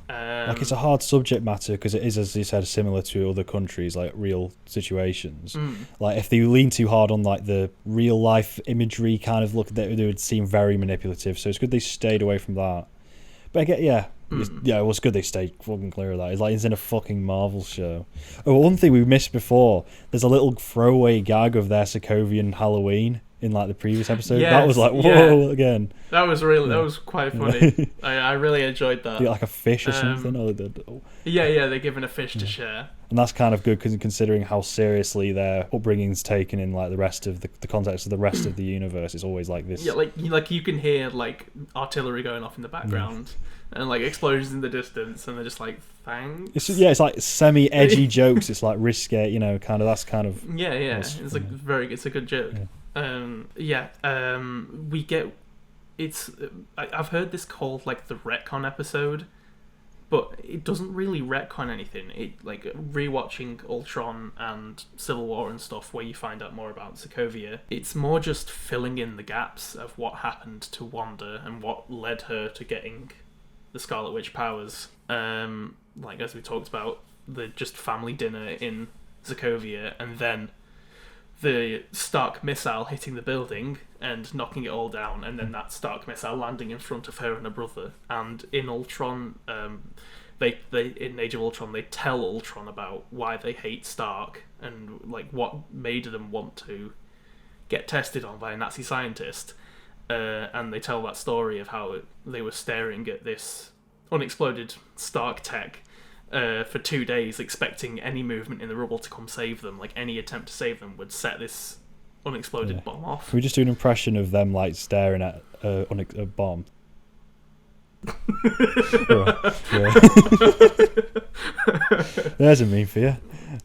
Like it's a hard subject matter because it is, as you said, similar to other countries, like real situations. Like if they lean too hard on like the real life imagery kind of look, they would seem very manipulative. So it's good they stayed away from that. But again, it was good they stayed fucking clear of that. It's like it's in a fucking Marvel show. Oh, one thing we missed before, there's a little throwaway gag of their Sokovian Halloween in like the previous episode. Yes, that was like whoa again. That was quite funny. I really enjoyed that. Like a fish or something. Yeah, they're given a fish to share. And that's kind of good because considering how seriously their upbringing's taken in like the rest of the context of the rest of the universe, it's always like this. Yeah, like you can hear like artillery going off in the background and like explosions in the distance, and they're just like thanks. It's like semi-edgy jokes. It's like risque, kind of. That's kind of It's like it's a good joke. We get it's. I've heard this called like the retcon episode. But it doesn't really retcon anything. It like rewatching Ultron and Civil War and stuff, where you find out more about Sokovia. It's more just filling in the gaps of what happened to Wanda and what led her to getting the Scarlet Witch powers. Like as we talked about, the just family dinner in Sokovia, and then the Stark missile hitting the building and knocking it all down, and then that Stark missile landing in front of her and her brother. And in Ultron, they in Age of Ultron, they tell Ultron about why they hate Stark and like what made them want to get tested on by a Nazi scientist. And they tell that story of how they were staring at this unexploded Stark tech for 2 days, expecting any movement in the rubble to come save them. Like any attempt to save them would set this unexploded bomb off. Can we just do an impression of them like staring at a bomb? There's a meme for you.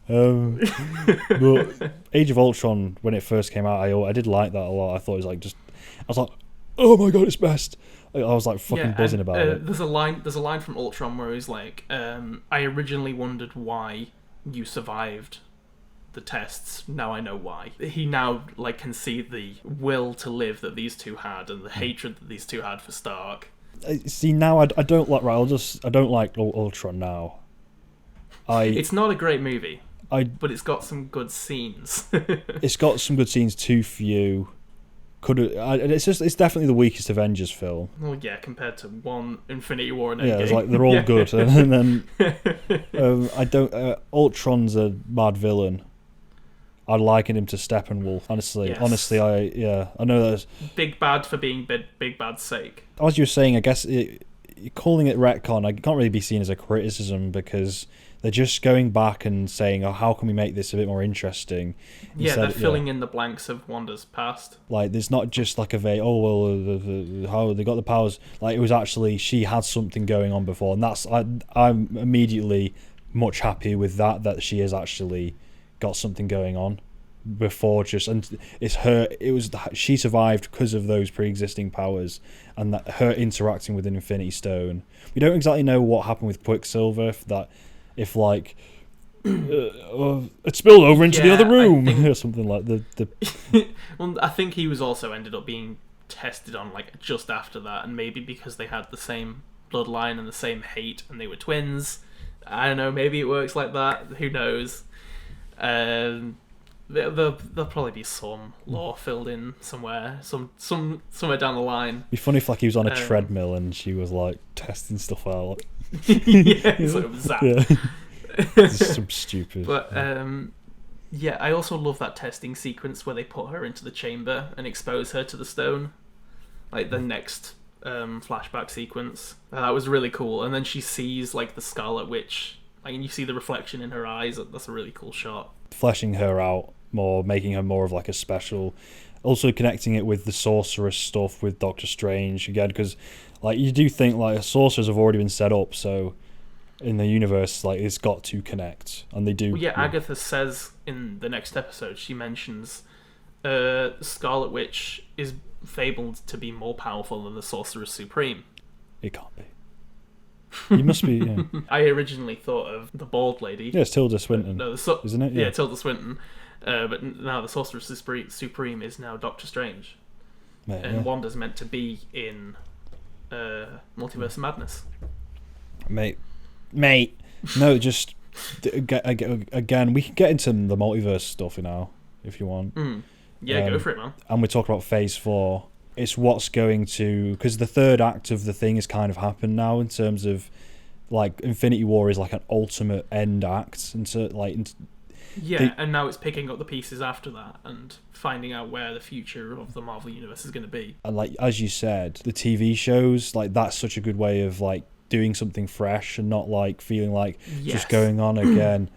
But Age of Ultron, when it first came out, I did like that a lot. I thought it was like I was like, oh my god, it's best. I was like fucking buzzing about it. There's a line from Ultron where he's like, I originally wondered why you survived the tests. Now I know why. He now like can see the will to live that these two had and the hatred that these two had for Stark. See, now I don't like. Right, I don't like Ultron now. It's not a great movie. But it's got some good scenes. It's got some good scenes. Too few. It's definitely the weakest Avengers film. Well, yeah, compared to one Infinity War and Endgame. Yeah, it's like they're all good, and then Ultron's a mad villain. I liken him to Steppenwolf. Honestly, Yes. I know that. Big bad for being big bad's sake. As you were saying, I guess calling it retcon, I can't really be seen as a criticism because they're just going back and saying, "Oh, how can we make this a bit more interesting?" Yeah, they're filling in the blanks of Wanda's past. Like, there's not just like how they got the powers. Like, it was actually she had something going on before, and I'm immediately much happier with that she has actually got something going on before and she survived because of those pre-existing powers and that her interacting with an Infinity Stone. We don't exactly know what happened with Quicksilver, if it spilled over into the other room or something like the Well, I think he was also ended up being tested on like just after that, and maybe because they had the same bloodline and the same hate and they were twins. I don't know, maybe it works like that, who knows. There'll probably be some lore filled in somewhere down the line. It'd be funny if like he was on a treadmill and she was like testing stuff out. Yeah, sort of zap. Yeah. It's some stupid. But yeah, I also love that testing sequence where they put her into the chamber and expose her to the stone, like the next flashback sequence. That was really cool. And then she sees like the Scarlet Witch, like, and you see the reflection in her eyes. That's a really cool shot. Fleshing her out more, making her more of like a special. Also connecting it with the sorceress stuff with Doctor Strange again, because like you do think like sorcerers have already been set up, so in the universe like it's got to connect, and they do. Well, yeah, Agatha says in the next episode, she mentions Scarlet Witch is fabled to be more powerful than the Sorceress Supreme. It can't be. You must be. Yeah. I originally thought of the bald lady. Yeah, it's Tilda Swinton. No, isn't it? Yeah, Tilda Swinton. But now the Sorceress Supreme is now Doctor Strange. Mate, and Wanda's meant to be in Multiverse of Madness. Mate. No, just again, we can get into the multiverse stuff now if you want. Yeah, go for it, man. And we talk about Phase 4. It's what's going to, because the third act of the thing has kind of happened now in terms of like Infinity War is like an ultimate end act, and so like and now it's picking up the pieces after that and finding out where the future of the Marvel Universe is going to be. And like as you said, the TV shows, like that's such a good way of like doing something fresh and not like feeling like just going on again.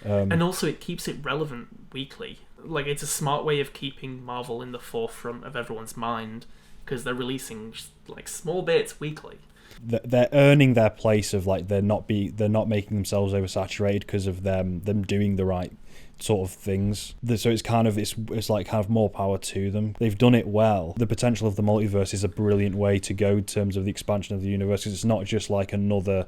And also it keeps it relevant weekly. Like it's a smart way of keeping Marvel in the forefront of everyone's mind because they're releasing like small bits weekly. They're earning their place of like they're not making themselves oversaturated because of them doing the right sort of things. So it's kind of it's like kind of more power to them. They've done it well. The potential of the multiverse is a brilliant way to go in terms of the expansion of the universe, because it's not just like another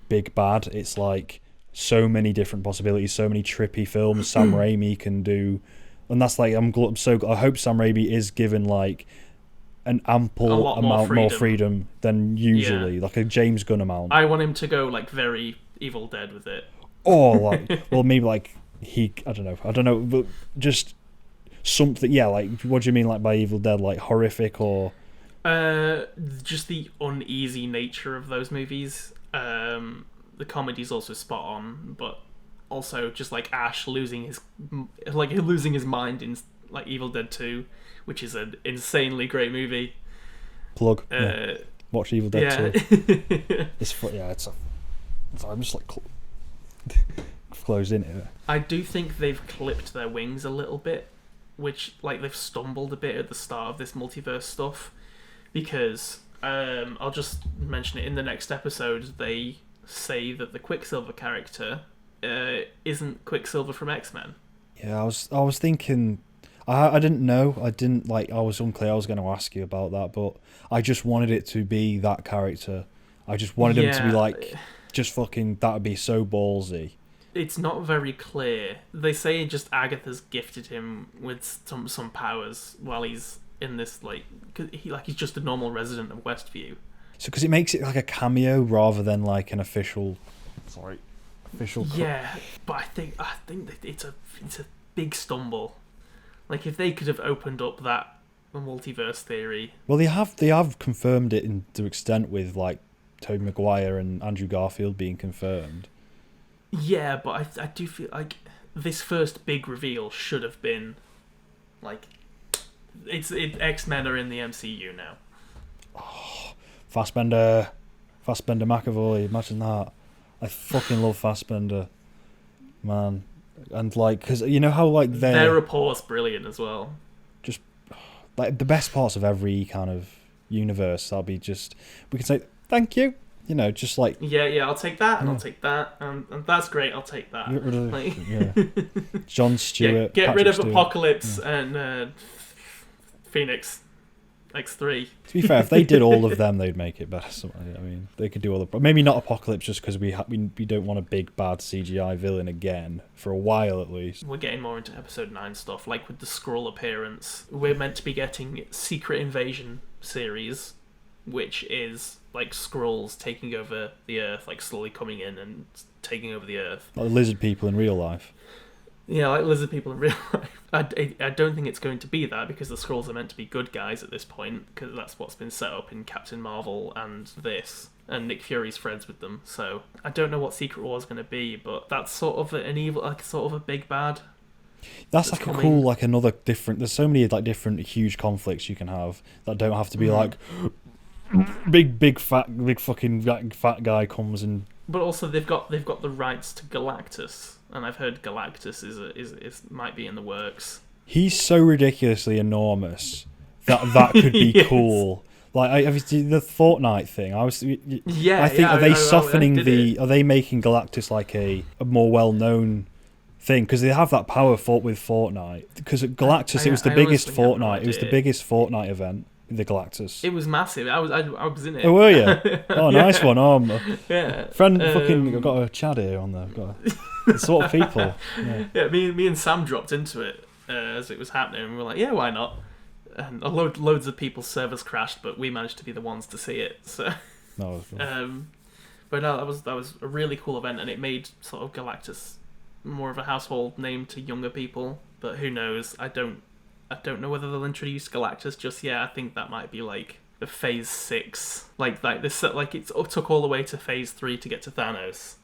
big bad. It's like so many different possibilities, so many trippy films Sam Raimi can do, and that's like I hope Sam Raimi is given like an ample amount more freedom than usually, like a James Gunn amount. I want him to go like very Evil Dead with it. Or like, well, maybe like I don't know, but just something. Yeah, like what do you mean like by Evil Dead? Like horrific or? Just the uneasy nature of those movies. The comedy's also spot on, but also just like Ash losing his mind in like Evil Dead 2, which is an insanely great movie. Plug. Watch Evil Dead 2. I'm just like closed in it. I do think they've clipped their wings a little bit, which like they've stumbled a bit at the start of this multiverse stuff, because I'll just mention it in the next episode. They say that the Quicksilver character isn't Quicksilver from X-Men. Yeah, I was thinking. I didn't know. I was unclear. I was going to ask you about that, but I just wanted it to be that character. I just wanted him to be like, just fucking. That would be so ballsy. It's not very clear. They say just Agatha's gifted him with some powers while he's in this he's just a normal resident of Westview. So because it makes it like a cameo rather than like an official. Yeah, but I think that it's a big stumble. Like if they could have opened up that multiverse theory. Well, they have confirmed it to extent with like Tobey Maguire and Andrew Garfield being confirmed. Yeah, but I do feel like this first big reveal should have been like X-Men are in the MCU now. Fassbender McAvoy, imagine that. I fucking love Fassbender, man. And like, because you know how like their rapport's brilliant as well. Just like the best parts of every kind of universe. That'll be just, we can say thank you. You know, just like yeah, I'll take that, and I'll take that, and that's great. I'll take that. Get rid of, like, John Stewart. Get Patrick rid of Stewart. Apocalypse and Phoenix X3. To be fair, if they did all of them, they'd make it better. I mean, they could do all the maybe not Apocalypse just because we don't want a big bad CGI villain again for a while at least. We're getting more into episode 9 stuff, like with the Skrull appearance. We're meant to be getting Secret Invasion series, which is like Skrulls taking over the Earth, like slowly coming in and taking over the Earth. Like lizard people in real life. Yeah, like lizard people in real life. I don't think it's going to be that, because the Skrulls are meant to be good guys at this point, because that's what's been set up in Captain Marvel and this, and Nick Fury's friends with them. So I don't know what Secret War is going to be, but that's sort of an evil, like sort of a big bad. That's like coming. a cool, like another different. There's so many like different huge conflicts you can have that don't have to be like big fucking fat guy comes and. But also they've got the rights to Galactus, and I've heard Galactus is might be in the works. He's so ridiculously enormous that could be cool. Like have you seen the Fortnite thing? I think are they softening are they making Galactus like a more well known thing, because they have that power with Fortnite, because Galactus it was the biggest Fortnite. It was the biggest Fortnite event. The Galactus. It was massive. I was in it. Oh, were you? Oh, nice one. Yeah. Friend, fucking, I've got a Chad here on there. I've got the sort of people. Yeah. Me and Sam dropped into it as it was happening, and we were like, yeah, why not? And loads of people's servers crashed, but we managed to be the ones to see it. So. No. But no, that was a really cool event, and it made sort of Galactus more of a household name to younger people. But who knows? I don't know whether they'll introduce Galactus just yet. I think that might be like a phase 6. Like this, like it took all the way to phase 3 to get to Thanos.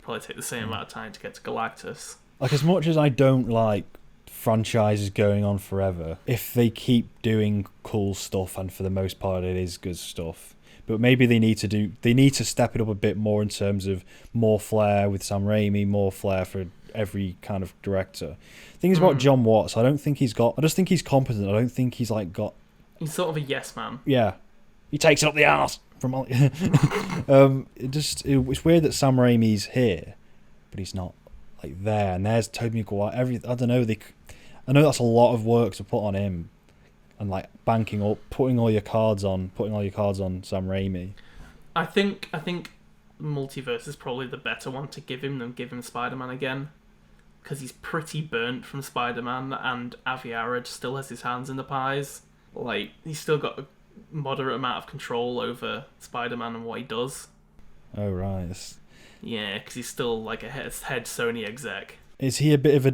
Probably take the same amount of time to get to Galactus. Like, as much as I don't like franchises going on forever, if they keep doing cool stuff, and for the most part it is good stuff, but maybe they need to step it up a bit more in terms of more flair with Sam Raimi, more flair for every kind of director. The thing is about John Watts, I just think he's competent. I don't think he's like got. He's sort of a yes man. Yeah, he takes it up the arse from all. It's weird that Sam Raimi's here, but he's not like there. And there's Tobey Maguire. I don't know. I know that's a lot of work to put on him, and like banking up, putting all your cards on Sam Raimi. I think Multiverse is probably the better one to give him than give him Spider-Man again, because he's pretty burnt from Spider-Man, and Avi Arad still has his hands in the pies. Like, he's still got a moderate amount of control over Spider-Man and what he does. Oh right. Yeah, because he's still like a head Sony exec. Is he a bit of a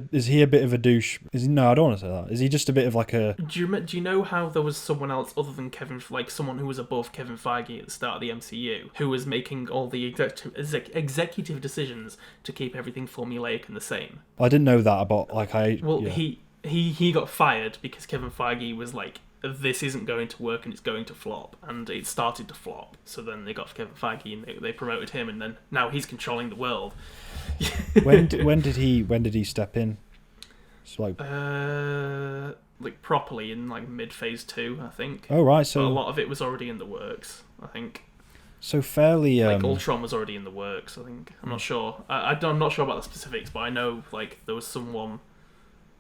douche? No, I don't want to say that. Is he just a bit of like a? Do you know how there was someone else other than Kevin, like someone who was above Kevin Feige at the start of the MCU, who was making all the executive decisions to keep everything formulaic and the same? I didn't know that about like I. Well, yeah. he got fired because Kevin Feige was like, this isn't going to work and it's going to flop, and it started to flop. So then they got Kevin Feige and they promoted him, and then now he's controlling the world. when did he step in? It's like properly in like mid phase 2, I think. Oh right, so but a lot of it was already in the works, I think. So fairly like Ultron was already in the works, I think. I'm not sure. I'm not sure about the specifics, but I know like there was someone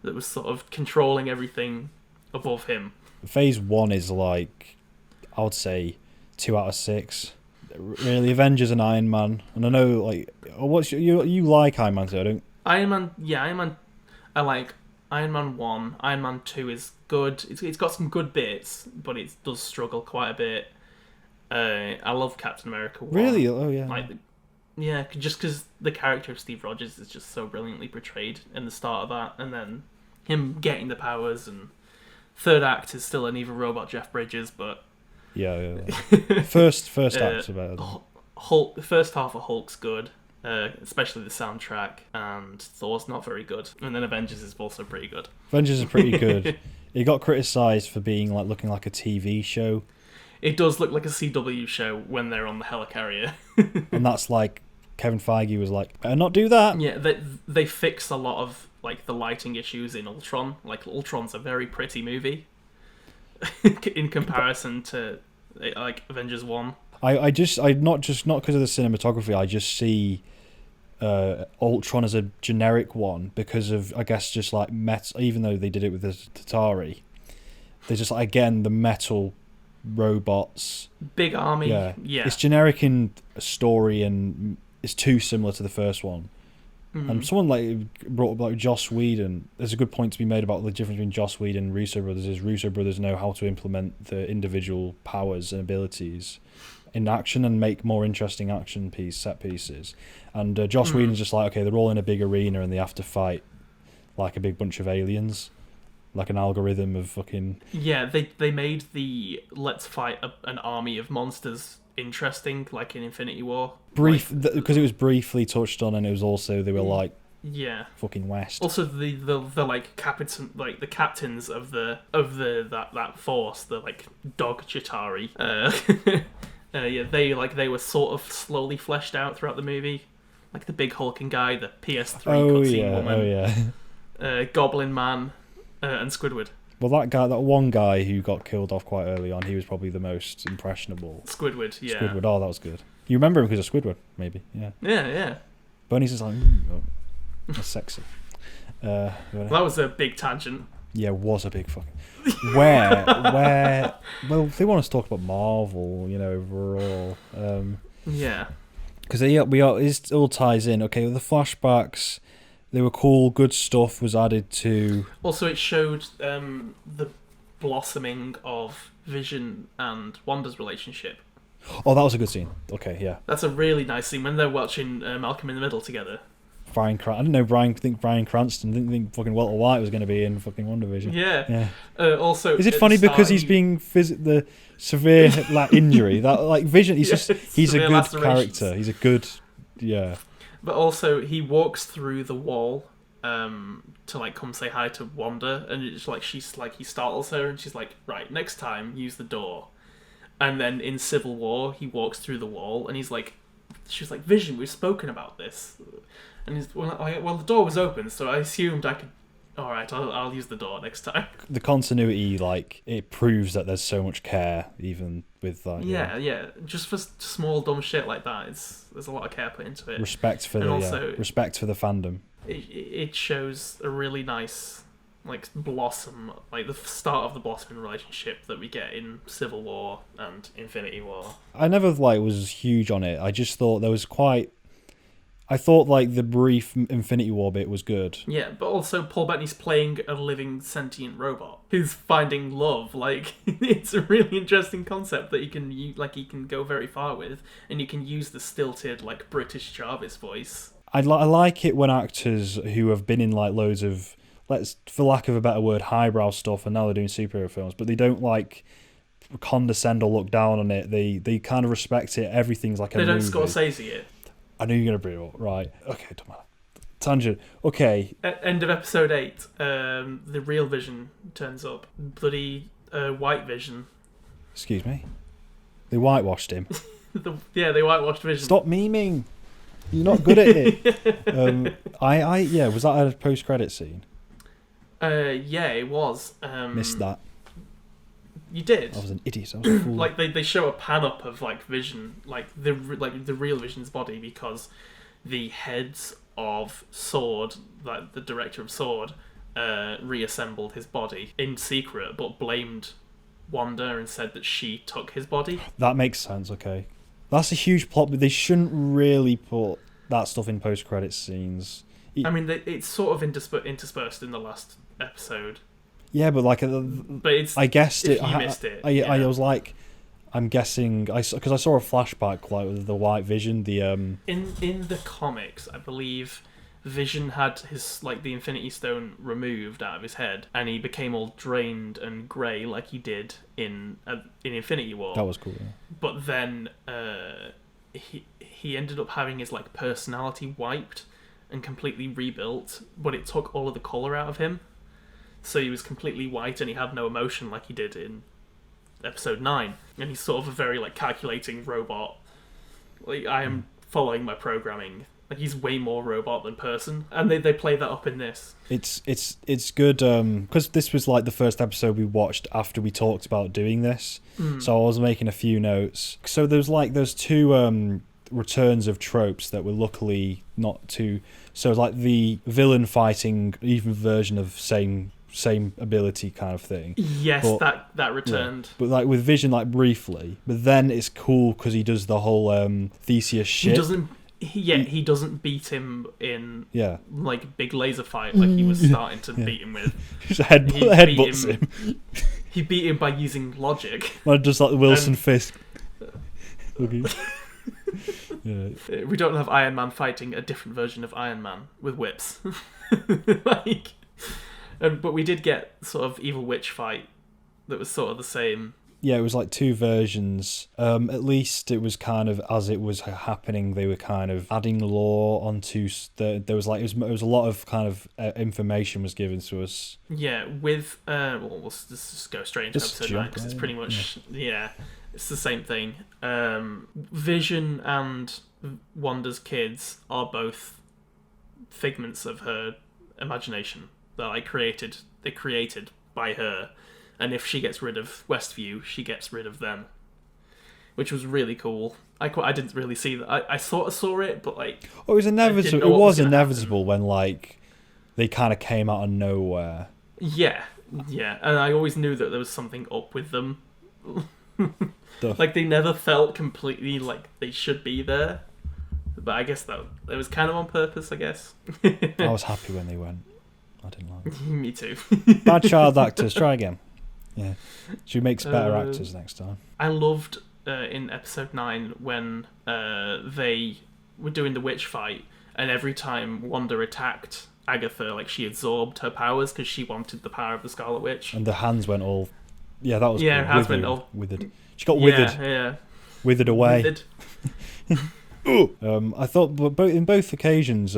that was sort of controlling everything above him. Phase 1 is like, I would say 2 out of 6. Really, Avengers and Iron Man, and I know like you like Iron Man, so I don't. Iron Man. I like Iron Man 1. Iron Man 2 is good. It's got some good bits, but it does struggle quite a bit. I love Captain America 1. Really? Oh yeah. Yeah, just because the character of Steve Rogers is just so brilliantly portrayed in the start of that, and then him getting the powers, and third act is still an evil robot Jeff Bridges, but. Yeah. First act's about Hulk. The first half of Hulk's good. especially the soundtrack, and Thor's not very good. And then Avengers is also pretty good. Avengers is pretty good. It got criticised for being looking like a TV show. It does look like a CW show when they're on the helicarrier. And that's like Kevin Feige was like, better not do that. Yeah, they fixed a lot of like the lighting issues in Ultron. Like Ultron's a very pretty movie in comparison to like Avengers 1. I not because of the cinematography. I just see Ultron as a generic one because of, I guess, just like even though they did it with the Tatari, there's just again the metal robots, big army. Yeah, it's generic in story and it's too similar to the first one. And someone brought up Joss Whedon. There's a good point to be made about the difference between Joss Whedon and Russo brothers. Is Russo brothers know how to implement the individual powers and abilities in action and make more interesting action set pieces. And Joss Whedon's just like, okay, they're all in a big arena and they have to fight like a big bunch of aliens, like an algorithm of fucking... Yeah, they made the let's fight an army of monsters interesting, like in Infinity War. Because it was briefly touched on, and it was also, they were like... Yeah. Fucking West. Also, the like captain, like the captains of that force, the like dog Chitauri. Yeah, they were sort of slowly fleshed out throughout the movie, like the big hulking guy, the PS3 cutscene woman, Goblin Man, and Squidward. Well, that one guy who got killed off quite early on, he was probably the most impressionable. Squidward, yeah. Squidward, oh, that was good. You remember him because of Squidward, maybe, yeah. Yeah. Bernie's just like, that's sexy. That was a big tangent. Yeah, it was a big fucking... Where... Well, if they want us to talk about Marvel, overall... Yeah. Because it all ties in. Okay, well, the flashbacks, they were cool, good stuff was added to... Also, it showed the blossoming of Vision and Wanda's relationship. Oh, that was a good scene. Okay, yeah. That's a really nice scene when they're watching Malcolm in the Middle together. I didn't know Bryan Cranston. Didn't think fucking Walter White was going to be in fucking WandaVision. Yeah. Also, is it funny because he's being the severe injury that Vision? He's he's a good character. He's a good But also, he walks through the wall to come say hi to Wanda, and it's he startles her, and she's like, right, next time use the door. And then in Civil War, he walks through the wall, and she's like, Vision, we've spoken about this. And he's, well, the door was open, so I assumed I could... All right, I'll use the door next time. The continuity, it proves that there's so much care, even with that. Yeah. Just for small, dumb shit like that, there's a lot of care put into it. Respect for the fandom. It shows a really nice, blossom, the start of the blossoming relationship that we get in Civil War and Infinity War. I never, was huge on it. I just thought there was quite... I thought the brief Infinity War bit was good. Yeah, but also Paul Bettany's playing a living sentient robot who's finding love. It's a really interesting concept that he can go very far with, and you can use the stilted British Jarvis voice. I like it when actors who have been in loads of, for lack of a better word, highbrow stuff, and now they're doing superhero films, but they don't condescend or look down on it. They kind of respect it. Everything's like a movie. They don't Scorsese it. I knew you were going to bring it up. Right. Okay, don't matter. Tangent. Okay. End of episode 8. The real Vision turns up. Bloody white Vision. Excuse me? They whitewashed him. They whitewashed Vision. Stop memeing. You're not good at it. Was that a post-credit scene? Yeah, it was. Missed that. You did. I was an idiot. I was a fool. They show a pan up of Vision, the real Vision's body, because the heads of Sword, the director of Sword, reassembled his body in secret, but blamed Wanda and said that she took his body. That makes sense. Okay, that's a huge plot, but they shouldn't really put that stuff in post-credit scenes. I mean, it's sort of interspersed in the last episode. Yeah, but but it's, I guessed if it. You missed it. I was I'm guessing because I saw a flashback with the White Vision. The in the comics, I believe Vision had his the Infinity Stone removed out of his head, and he became all drained and grey like he did in Infinity War. That was cool. Yeah. But then he ended up having his like personality wiped and completely rebuilt, but it took all of the colour out of him. So he was completely white and he had no emotion like he did in episode 9. And he's sort of a very like calculating robot. Like, I am following my programming. Like, he's way more robot than person, and they play that up in this. It's good because this was like the first episode we watched after we talked about doing this. So I was making a few notes. So there's two returns of tropes that were luckily not too. So like the villain fighting even version of same ability kind of thing. Yes, but, that returned. Yeah. But like with Vision, like briefly. But then it's cool because he does the whole Theseus shit. He doesn't beat him in like big laser fight like he was starting to beat him with. Just headbutts him. He beat him by using logic. Well, just like the Wilson fist. Yeah. We don't have Iron Man fighting a different version of Iron Man with whips. But we did get sort of Evil Witch fight that was sort of the same. Yeah, it was like two versions. At least it was kind of as it was happening. They were kind of adding lore onto. There was like it was a lot of kind of information was given to us. Yeah, with we'll just go straight into episode 9 because it's pretty much it's the same thing. Vision and Wanda's kids are both figments of her imagination that They're created by her. And if she gets rid of Westview, she gets rid of them, which was really cool. I didn't really see that. I sort of saw it, but like, it was inevitable. It was inevitable when like they kind of came out of nowhere. Yeah, and I always knew that there was something up with them. Like they never felt completely like they should be there, but I guess that it was kind of on purpose. I guess. I was happy when they went. I didn't like it. Me too. Bad child actors. Try again. Yeah, she makes better actors next time. I loved in episode 9 when they were doing the witch fight, and every time Wanda attacked Agatha, like she absorbed her powers because she wanted the power of the Scarlet Witch. And the hands went all. Yeah, that was. Yeah, her hands went all withered. She got withered. Yeah. Withered away. Withered. I thought, in both occasions,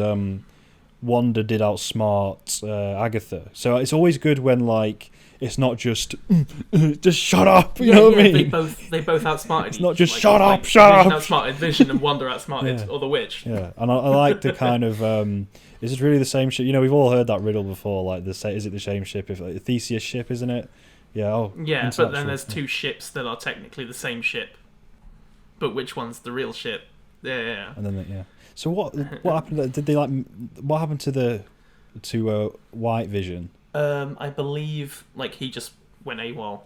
Wanda did outsmart Agatha. So it's always good when like. It's not just shut up. You know what I mean? They both outsmarted. It's not just shut up. Vision outsmarted Vision, and Wanda outsmarted other witch. Yeah, and I like the kind of is it really the same ship? You know, we've all heard that riddle before. Like, is it the same ship? If like, the Theseus ship, isn't it? Yeah. Oh. Yeah, but then there's two ships that are technically the same ship, but which one's the real ship? Yeah. And then So what happened? Did they like? What happened to White Vision? I believe like he just went AWOL.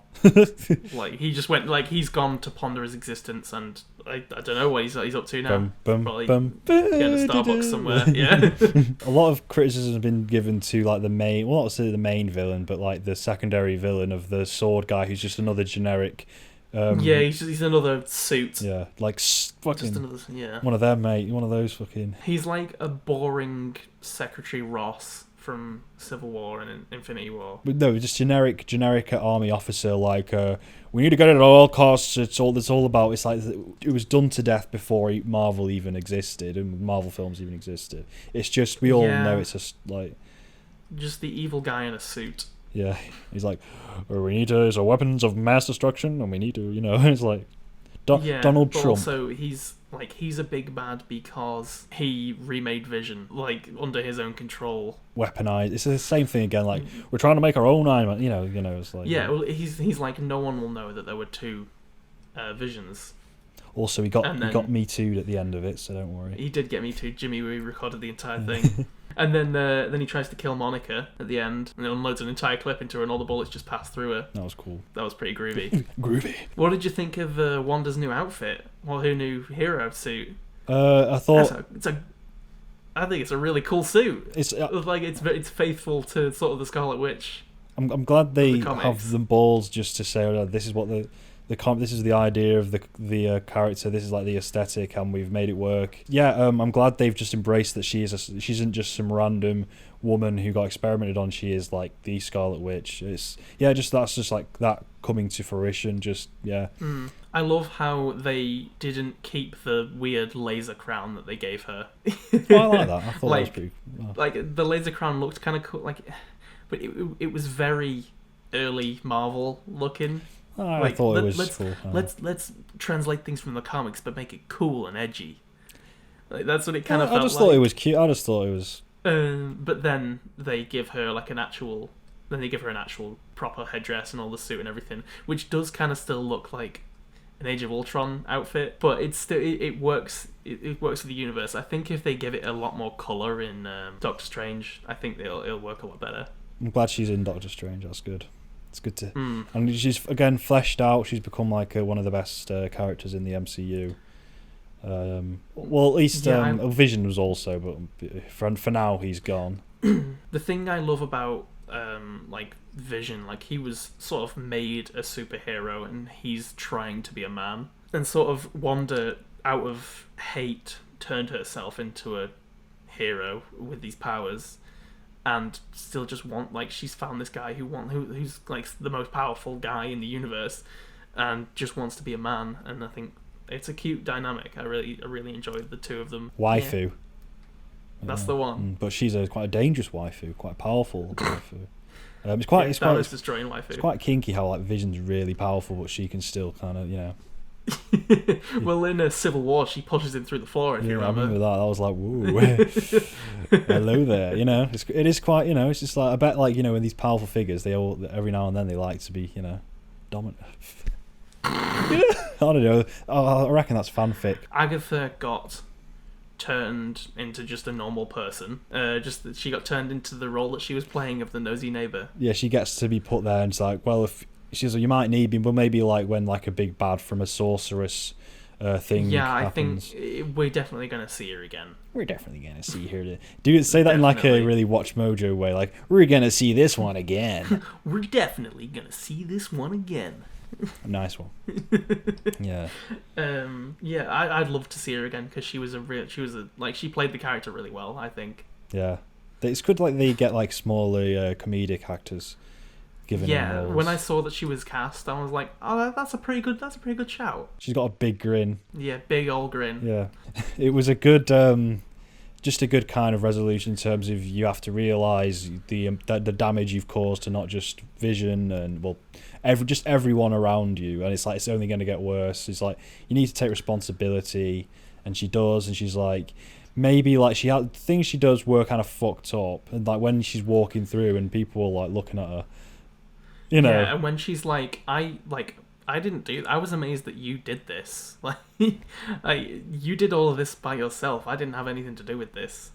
Like he just went like he's gone to ponder his existence, and I don't know what he's up to now. Probably getting a Starbucks somewhere. Yeah. A lot of criticism has been given to like the main, well, not necessarily the main villain, but like the secondary villain of the sword guy, who's just another generic. Yeah, he's another suit. Yeah, like fucking. Just another, one of them, mate. One of those fucking. He's like a boring Secretary Ross from Civil War and Infinity War. But no, just generic army officer. Like, we need to get it at all costs. It's all about. It's like it was done to death before Marvel even existed and Marvel films even existed. It's just we all know it's just like. Just the evil guy in a suit. Yeah, he's like, we need to. Weapons of mass destruction, and we need to. It's like Donald Trump. Also, he's a big bad because he remade Vision like under his own control. Weaponized. It's the same thing again. Like we're trying to make our own Iron Man. It's like well, he's like no one will know that there were two Visions. Also, he got Me Too'd at the end of it, so don't worry. He did get Me Too. Jimmy recorded the entire thing. And then he tries to kill Monica at the end, and unloads an entire clip into her, and all the bullets just pass through her. That was cool. That was pretty groovy. Groovy. What did you think of Wanda's new outfit? Well, her new hero suit? I thought I think it's a really cool suit. It's it's faithful to sort of the Scarlet Witch. I'm glad they have the balls just to say, this is what this is the idea of the character. This is like the aesthetic, and we've made it work. Yeah, I'm glad they've just embraced that she isn't just some random woman who got experimented on, she is like the Scarlet Witch. It's that's just like that coming to fruition. Just I love how they didn't keep the weird laser crown that they gave her. I like that. I thought that was pretty. Like the laser crown looked kind of cool, but it was very early Marvel looking. I thought it was cool. Let's translate things from the comics, but make it cool and edgy. Like, that's what it kind of I felt just like. thought it was cute. I just thought it was. But then they give her like an actual. Then they give her an actual proper headdress and all the suit and everything, which does kind of still look like an Age of Ultron outfit, but it's still it works. It works with the universe. I think if they give it a lot more color in Doctor Strange, I think it'll work a lot better. I'm glad she's in Doctor Strange. That's good. It's good to. And she's again fleshed out. She's become like one of the best characters in the MCU. Well, at least Vision was also, but for now he's gone. The thing I love about like Vision, like he was sort of made a superhero and he's trying to be a man, and sort of Wanda, out of hate, turned herself into a hero with these powers, and still just she's found this guy who's like the most powerful guy in the universe, and just wants to be a man. And I think it's a cute dynamic. I really enjoyed the two of them. Waifu. Yeah. That's the one. But she's quite a dangerous waifu, quite a powerful waifu. It's destroying waifu. It's quite kinky how like Vision's really powerful, but she can still kind of Well, in a Civil War, she pushes him through the floor. If you remember. I remember that. I was like, woo, hello there. It is quite. It's just like I bet like in these powerful figures, they all every now and then they like to be dominant. I don't know. I reckon that's fanfic. Agatha got turned into just a normal person. She got turned into the role that she was playing of the nosy neighbor. Yeah, she gets to be put there, and it's like, well, if she's like, you might need me, but maybe like when like a big bad from a sorceress thing. Yeah, happens. I think we're definitely gonna see her again. We're definitely gonna see her. Do you say that in like a really Watch Mojo way? Like, we're gonna see this one again. We're definitely gonna see this one again. A nice one. Yeah. I'd love to see her again because she played the character really well, I think. Yeah, it's good. Like they get like smaller comedic actors given. Yeah, roles. when I saw that she was cast, I was like, oh, that's a pretty good shout. She's got a big grin. Yeah, big old grin. Yeah, it was a good. Just a good kind of resolution in terms of you have to realise the damage you've caused to not just Vision and everyone around you, and it's like it's only going to get worse. It's like you need to take responsibility, and she does, and she's like maybe like things she does were kind of fucked up, and like when she's walking through and people are like looking at her, Yeah, and when she's like, I didn't do. I was amazed that you did this. Like, you did all of this by yourself. I didn't have anything to do with this.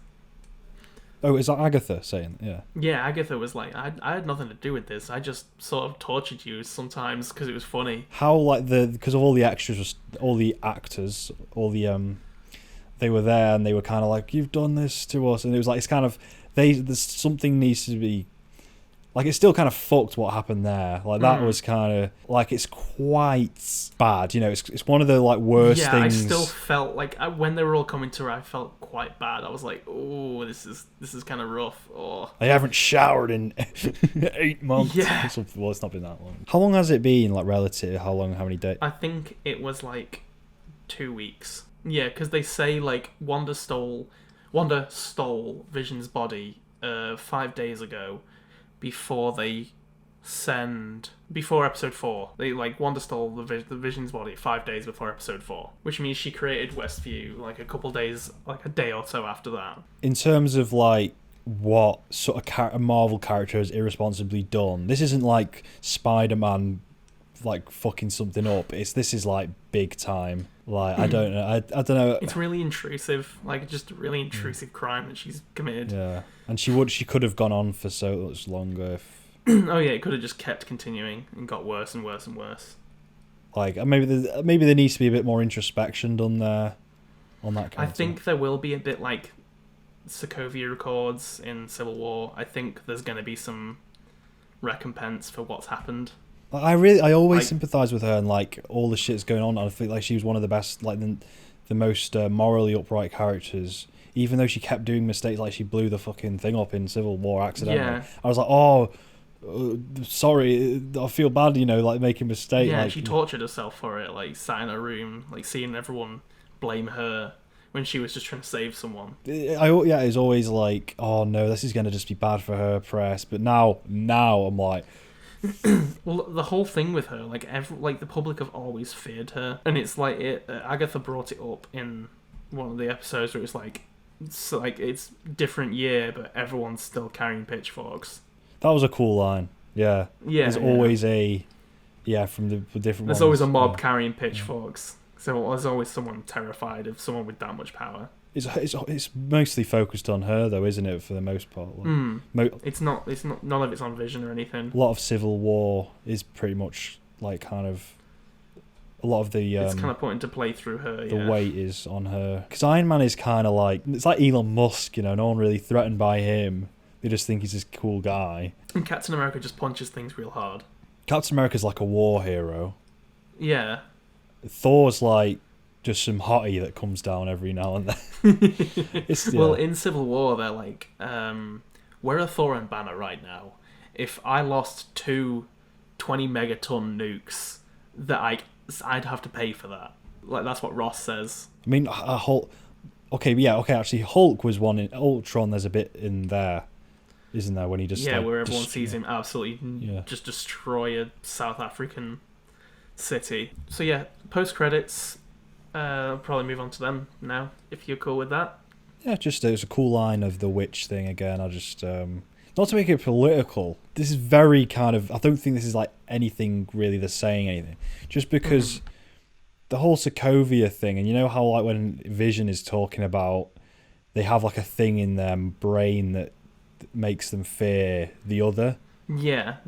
Oh, is that Agatha saying? Yeah. Yeah, Agatha was like, I had nothing to do with this. I just sort of tortured you sometimes because it was funny. How like because of all the extras, all the actors, all the they were there and they were kind of like, you've done this to us, and it was like it's kind of there's something needs to be. Like, it's still kind of fucked what happened there. Like, that was kind of... Like, it's quite bad, It's one of the, like, worst things... Yeah, I still felt... Like, when they were all coming to her, I felt quite bad. I was like, oh, this is kind of rough. Oh. I haven't showered in 8 months. Yeah. Well, it's not been that long. How long has it been, like, relative? How many days? I think it was, like, 2 weeks. Yeah, because they say, like, Wanda stole Vision's body 5 days ago. Before episode 4, Wanda stole the Vision's body 5 days before episode 4, which means she created Westview like a couple days, like a day or so after that. In terms of like what sort of a Marvel character has irresponsibly done, this isn't like Spider-Man like fucking something up. This is like big time. Like I don't know. I don't know. It's really intrusive, like just a really intrusive crime that she's committed. Yeah, and she could have gone on for so much longer. Oh yeah, it could have just kept continuing and got worse and worse and worse. Like maybe there needs to be a bit more introspection done there on that character. I think there will be a bit like Sokovia Accords in Civil War. I think there's going to be some recompense for what's happened. I always sympathise with her and like all the shit's going on. I feel like she was one of the best, like the most morally upright characters even though she kept doing mistakes, like she blew the fucking thing up in Civil War accidentally. Yeah. I was like, oh, sorry, I feel bad, like making mistakes. Yeah, like, she tortured herself for it, like sat in her room, like seeing everyone blame her when she was just trying to save someone. It's always like, oh no, this is gonna just be bad for her press. But now I'm like, well, the whole thing with her, like the public have always feared her, and it's like Agatha brought it up in one of the episodes where it's different year, but everyone's still carrying pitchforks. that was a cool line. Yeah. Yeah. There's always from the different. There's ones. always a mob carrying pitchforks. So there's always someone terrified of someone with that much power. It's mostly focused on her though, isn't it? For the most part. It's not. None of it's on Vision or anything. A lot of Civil War is pretty much like kind of. A lot of the it's kind of put into play through her. The weight is on her because Iron Man is kind of like it's like Elon Musk. No one really threatened by him. They just think he's this cool guy. And Captain America just punches things real hard. Captain America's like a war hero. Yeah. Thor's like just some hottie that comes down every now and then. Well, in Civil War, they're like, we're a Thor and Banner right now. If I lost 2 20-megaton nukes, I'd have to pay for that. Like, that's what Ross says. I mean, Hulk. Okay, actually, Hulk was one in Ultron. There's a bit in there, isn't there, when he just where everyone sees him absolutely just destroy a South African city. So yeah, post credits. I'll probably move on to them now, if you're cool with that. Yeah, just there's a cool line of the witch thing again. I just not to make it political. This is very kind of. I don't think this is like anything really that's saying anything. Just because the whole Sokovia thing, and you know how like when Vision is talking about, they have like a thing in their brain that makes them fear the other. Yeah.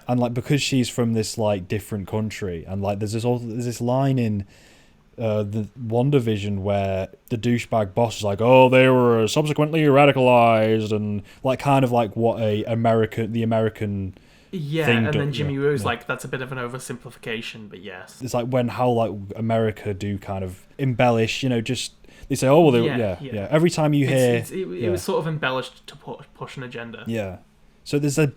And like because she's from this like different country, and like there's this line in the WandaVision where the douchebag boss is like, oh, they were subsequently radicalized, and like kind of like what the American thing and then Jimmy Woo's like, that's a bit of an oversimplification, but yes, it's like how like America do kind of embellish, just they say, oh well, every time you hear it was sort of embellished to push an agenda. So there's a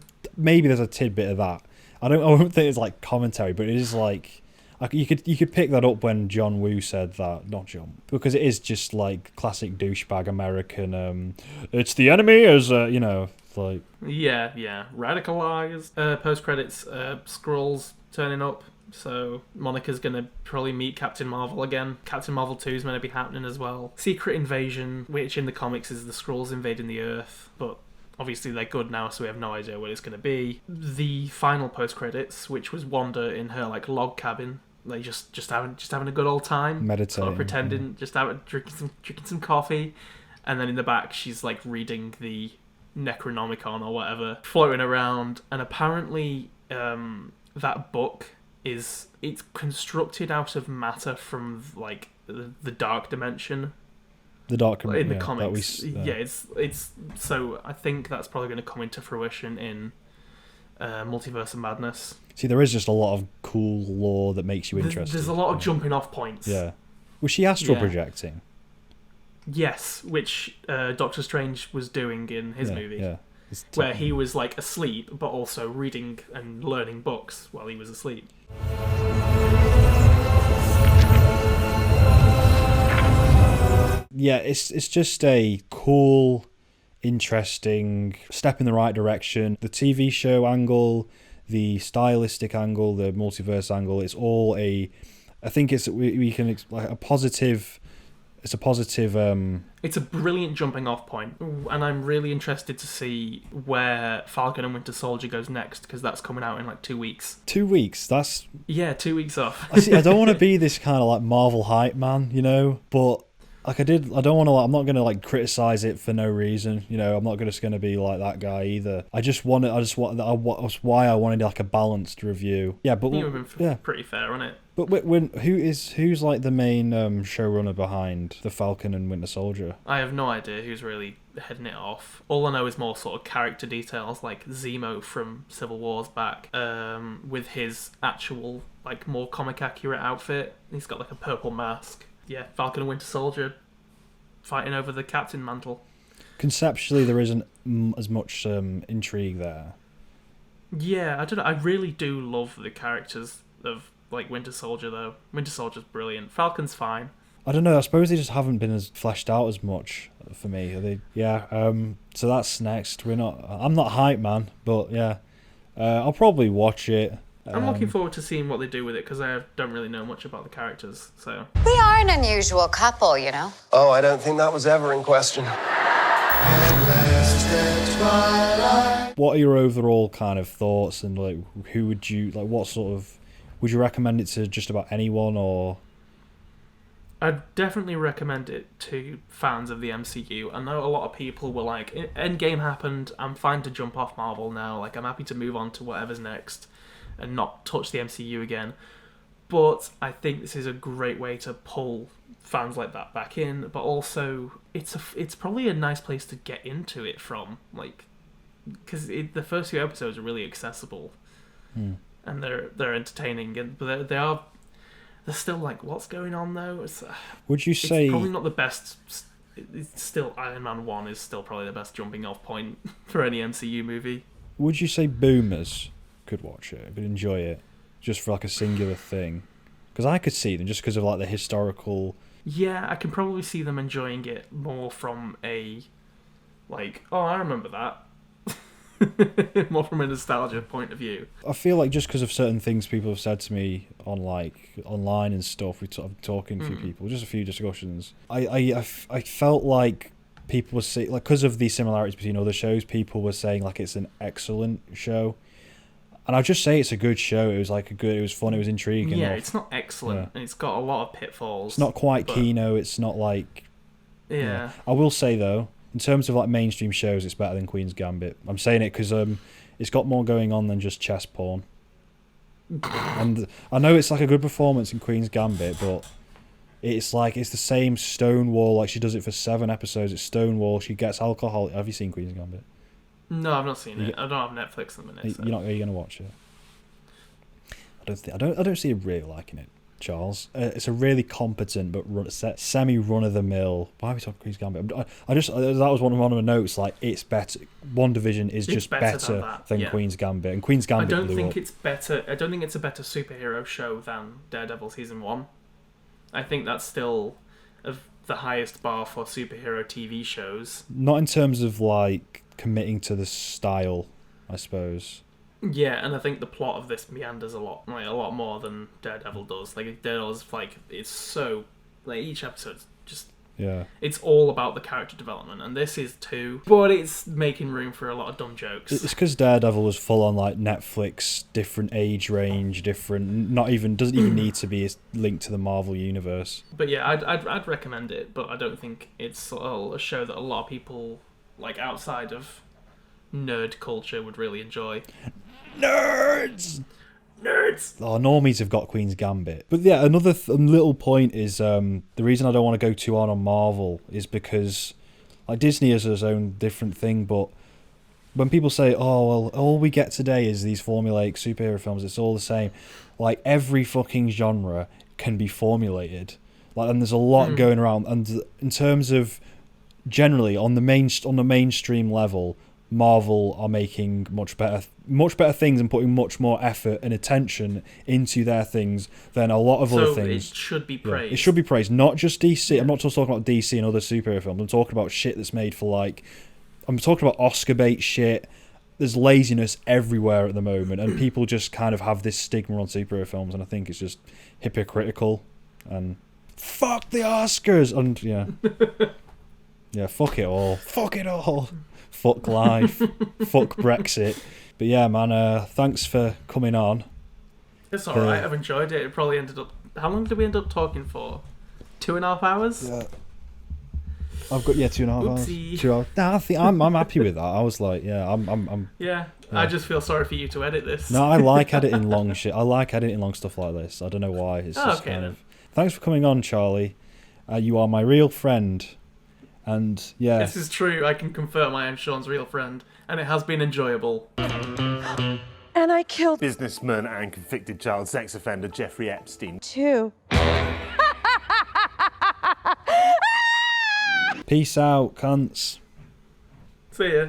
tidbit of that. I don't think it's like commentary, but it is like you could pick that up when John Woo said that, not John, because it is just like classic douchebag American. It's the enemy, as like radicalized. Post credits, Skrulls turning up. So Monica's gonna probably meet Captain Marvel again. Captain Marvel 2 is meant to be happening as well. Secret Invasion, which in the comics is the Skrulls invading the Earth, but obviously they're good now, so we have no idea what it's going to be. The final post-credits, which was Wanda in her like log cabin, like just having a good old time, meditating, sort of pretending, just drinking some coffee, and then in the back she's like reading the Necronomicon or whatever, floating around, and apparently that book it's constructed out of matter from like the dark dimension. The dark in the comics, it's so I think that's probably going to come into fruition in Multiverse of Madness. See, there is just a lot of cool lore that makes you interested. There's a lot of jumping off points. Yeah, was she astral projecting? Yes, which Doctor Strange was doing in his movie. Yeah, where he was like asleep, but also reading and learning books while he was asleep. Yeah, it's just a cool, interesting step in the right direction. The TV show angle, the stylistic angle, the multiverse angle, it's all I think we can like a positive. It's a positive. It's a brilliant jumping off point, and I'm really interested to see where Falcon and Winter Soldier goes next, because that's coming out in like 2 weeks. 2 weeks. That's 2 weeks off. I don't want to be this kind of like Marvel hype man, but. Like I don't want to. I'm not going to like criticize it for no reason. I'm not just going to be like that guy either. That's why I wanted like a balanced review. Yeah, but you've been pretty fair on it. But who's like the main showrunner behind the Falcon and Winter Soldier? I have no idea who's really heading it off. All I know is more sort of character details, like Zemo from Civil War's back, with his actual like more comic accurate outfit. He's got like a purple mask. Yeah, Falcon and Winter Soldier fighting over the captain mantle. Conceptually, there isn't as much intrigue there. Yeah, I don't know. I really do love the characters of like Winter Soldier though. Winter Soldier's brilliant. Falcon's fine. I don't know. I suppose they just haven't been as fleshed out as much for me. Are they? Yeah. So that's next. I'm not hype, man, but yeah, I'll probably watch it. I'm looking forward to seeing what they do with it because I don't really know much about the characters. So We are an unusual couple, you know. Oh, I don't think that was ever in question. What are your overall kind of thoughts, and like who would you like? What sort of would you recommend it to? Just about anyone, or? I'd definitely recommend it to fans of the MCU. I know a lot of people were like, Endgame happened, I'm fine to jump off Marvel now, like I'm happy to move on to whatever's next and not touch the MCU again. But I think this is a great way to pull fans like that back in, but also it's probably a nice place to get into it from, like, because the first few episodes are really accessible and they're entertaining, but they're still like, what's going on though? Would you say it's probably not the best? It's still Iron Man 1 is still probably the best jumping off point for any MCU movie. Would you say boomers could watch it, could enjoy it, just for like a singular thing? Because I could see them just because of like the historical. Yeah, I can probably see them enjoying it more from a like, oh, I remember that. More from a nostalgia point of view. I feel like just because of certain things people have said to me on like online and stuff, I'm talking to a few people, just a few discussions. I felt like people were saying, like, because of the similarities between other shows, people were saying like it's an excellent show, and I'll just say it's a good show. It was like it was fun, it was intriguing. Yeah, it's not excellent, and it's got a lot of pitfalls. It's not quite Kino. It's not like. Yeah. I will say though, in terms of like mainstream shows, it's better than Queen's Gambit. I'm saying it because it's got more going on than just chess porn. And I know it's like a good performance in Queen's Gambit, but it's like it's the same Stonewall. Like she does it for 7 episodes. It's Stonewall. She gets alcohol. Have you seen Queen's Gambit? No, I've not seen it. I don't have Netflix at the minute. So. Are you gonna watch it? I don't see you really liking it, Charles. It's a really competent but semi run of the mill. Why are we talking Queen's Gambit? I just that was one of my notes. Like it's better. WandaVision is just better than Queen's Gambit, and Queen's Gambit. I don't think it's better. I don't think it's a better superhero show than Daredevil season 1. I think that's still of the highest bar for superhero TV shows. Not in terms of like committing to the style, I suppose. Yeah, and I think the plot of this meanders a lot more than Daredevil does. Like Daredevil's like it's so like each episode's just it's all about the character development, and this is too, but it's making room for a lot of dumb jokes. It's because Daredevil was full on like Netflix, different age range, different. Doesn't even need to be linked to the Marvel universe. But yeah, I'd recommend it, but I don't think it's a show that a lot of people like outside of nerd culture would really enjoy. Nerds. Oh, normies have got Queen's Gambit. But yeah, another little point is the reason I don't want to go too on Marvel is because like Disney has its own different thing, but when people say, oh, well, all we get today is these formulaic superhero films, it's all the same. Like every fucking genre can be formulated. Like, and there's a lot going around. And in terms of generally on the mainstream level, Marvel are making much better things and putting much more effort and attention into their things than a lot of other things. So it should be praised. It should be praised, not just DC. Yeah. I'm not just talking about DC and other superhero films. I'm talking about shit that's made for like. I'm talking about Oscar bait shit. There's laziness everywhere at the moment, and people just kind of have this stigma on superhero films, and I think it's just hypocritical. And fuck the Oscars, and yeah, fuck it all. Fuck it all. Fuck life. Fuck Brexit. But yeah, man, thanks for coming on. It's alright, I've enjoyed it. It probably ended up... How long did we end up talking for? 2.5 hours? Yeah. I've got 2.5 hours. Oopsie. 2 hours. Nah, I think I'm happy with that. I was like, I'm yeah, I just feel sorry for you to edit this. No, I like editing long shit. I like editing long stuff like this. I don't know why. It's just okay, kind then. of... Thanks for coming on, Charlie. You are my real friend. And yeah, this is true. I can confirm I am Sean's real friend, and it has been enjoyable. And I killed businessman and convicted child sex offender Jeffrey Epstein. 2. Peace out, cunts. See ya.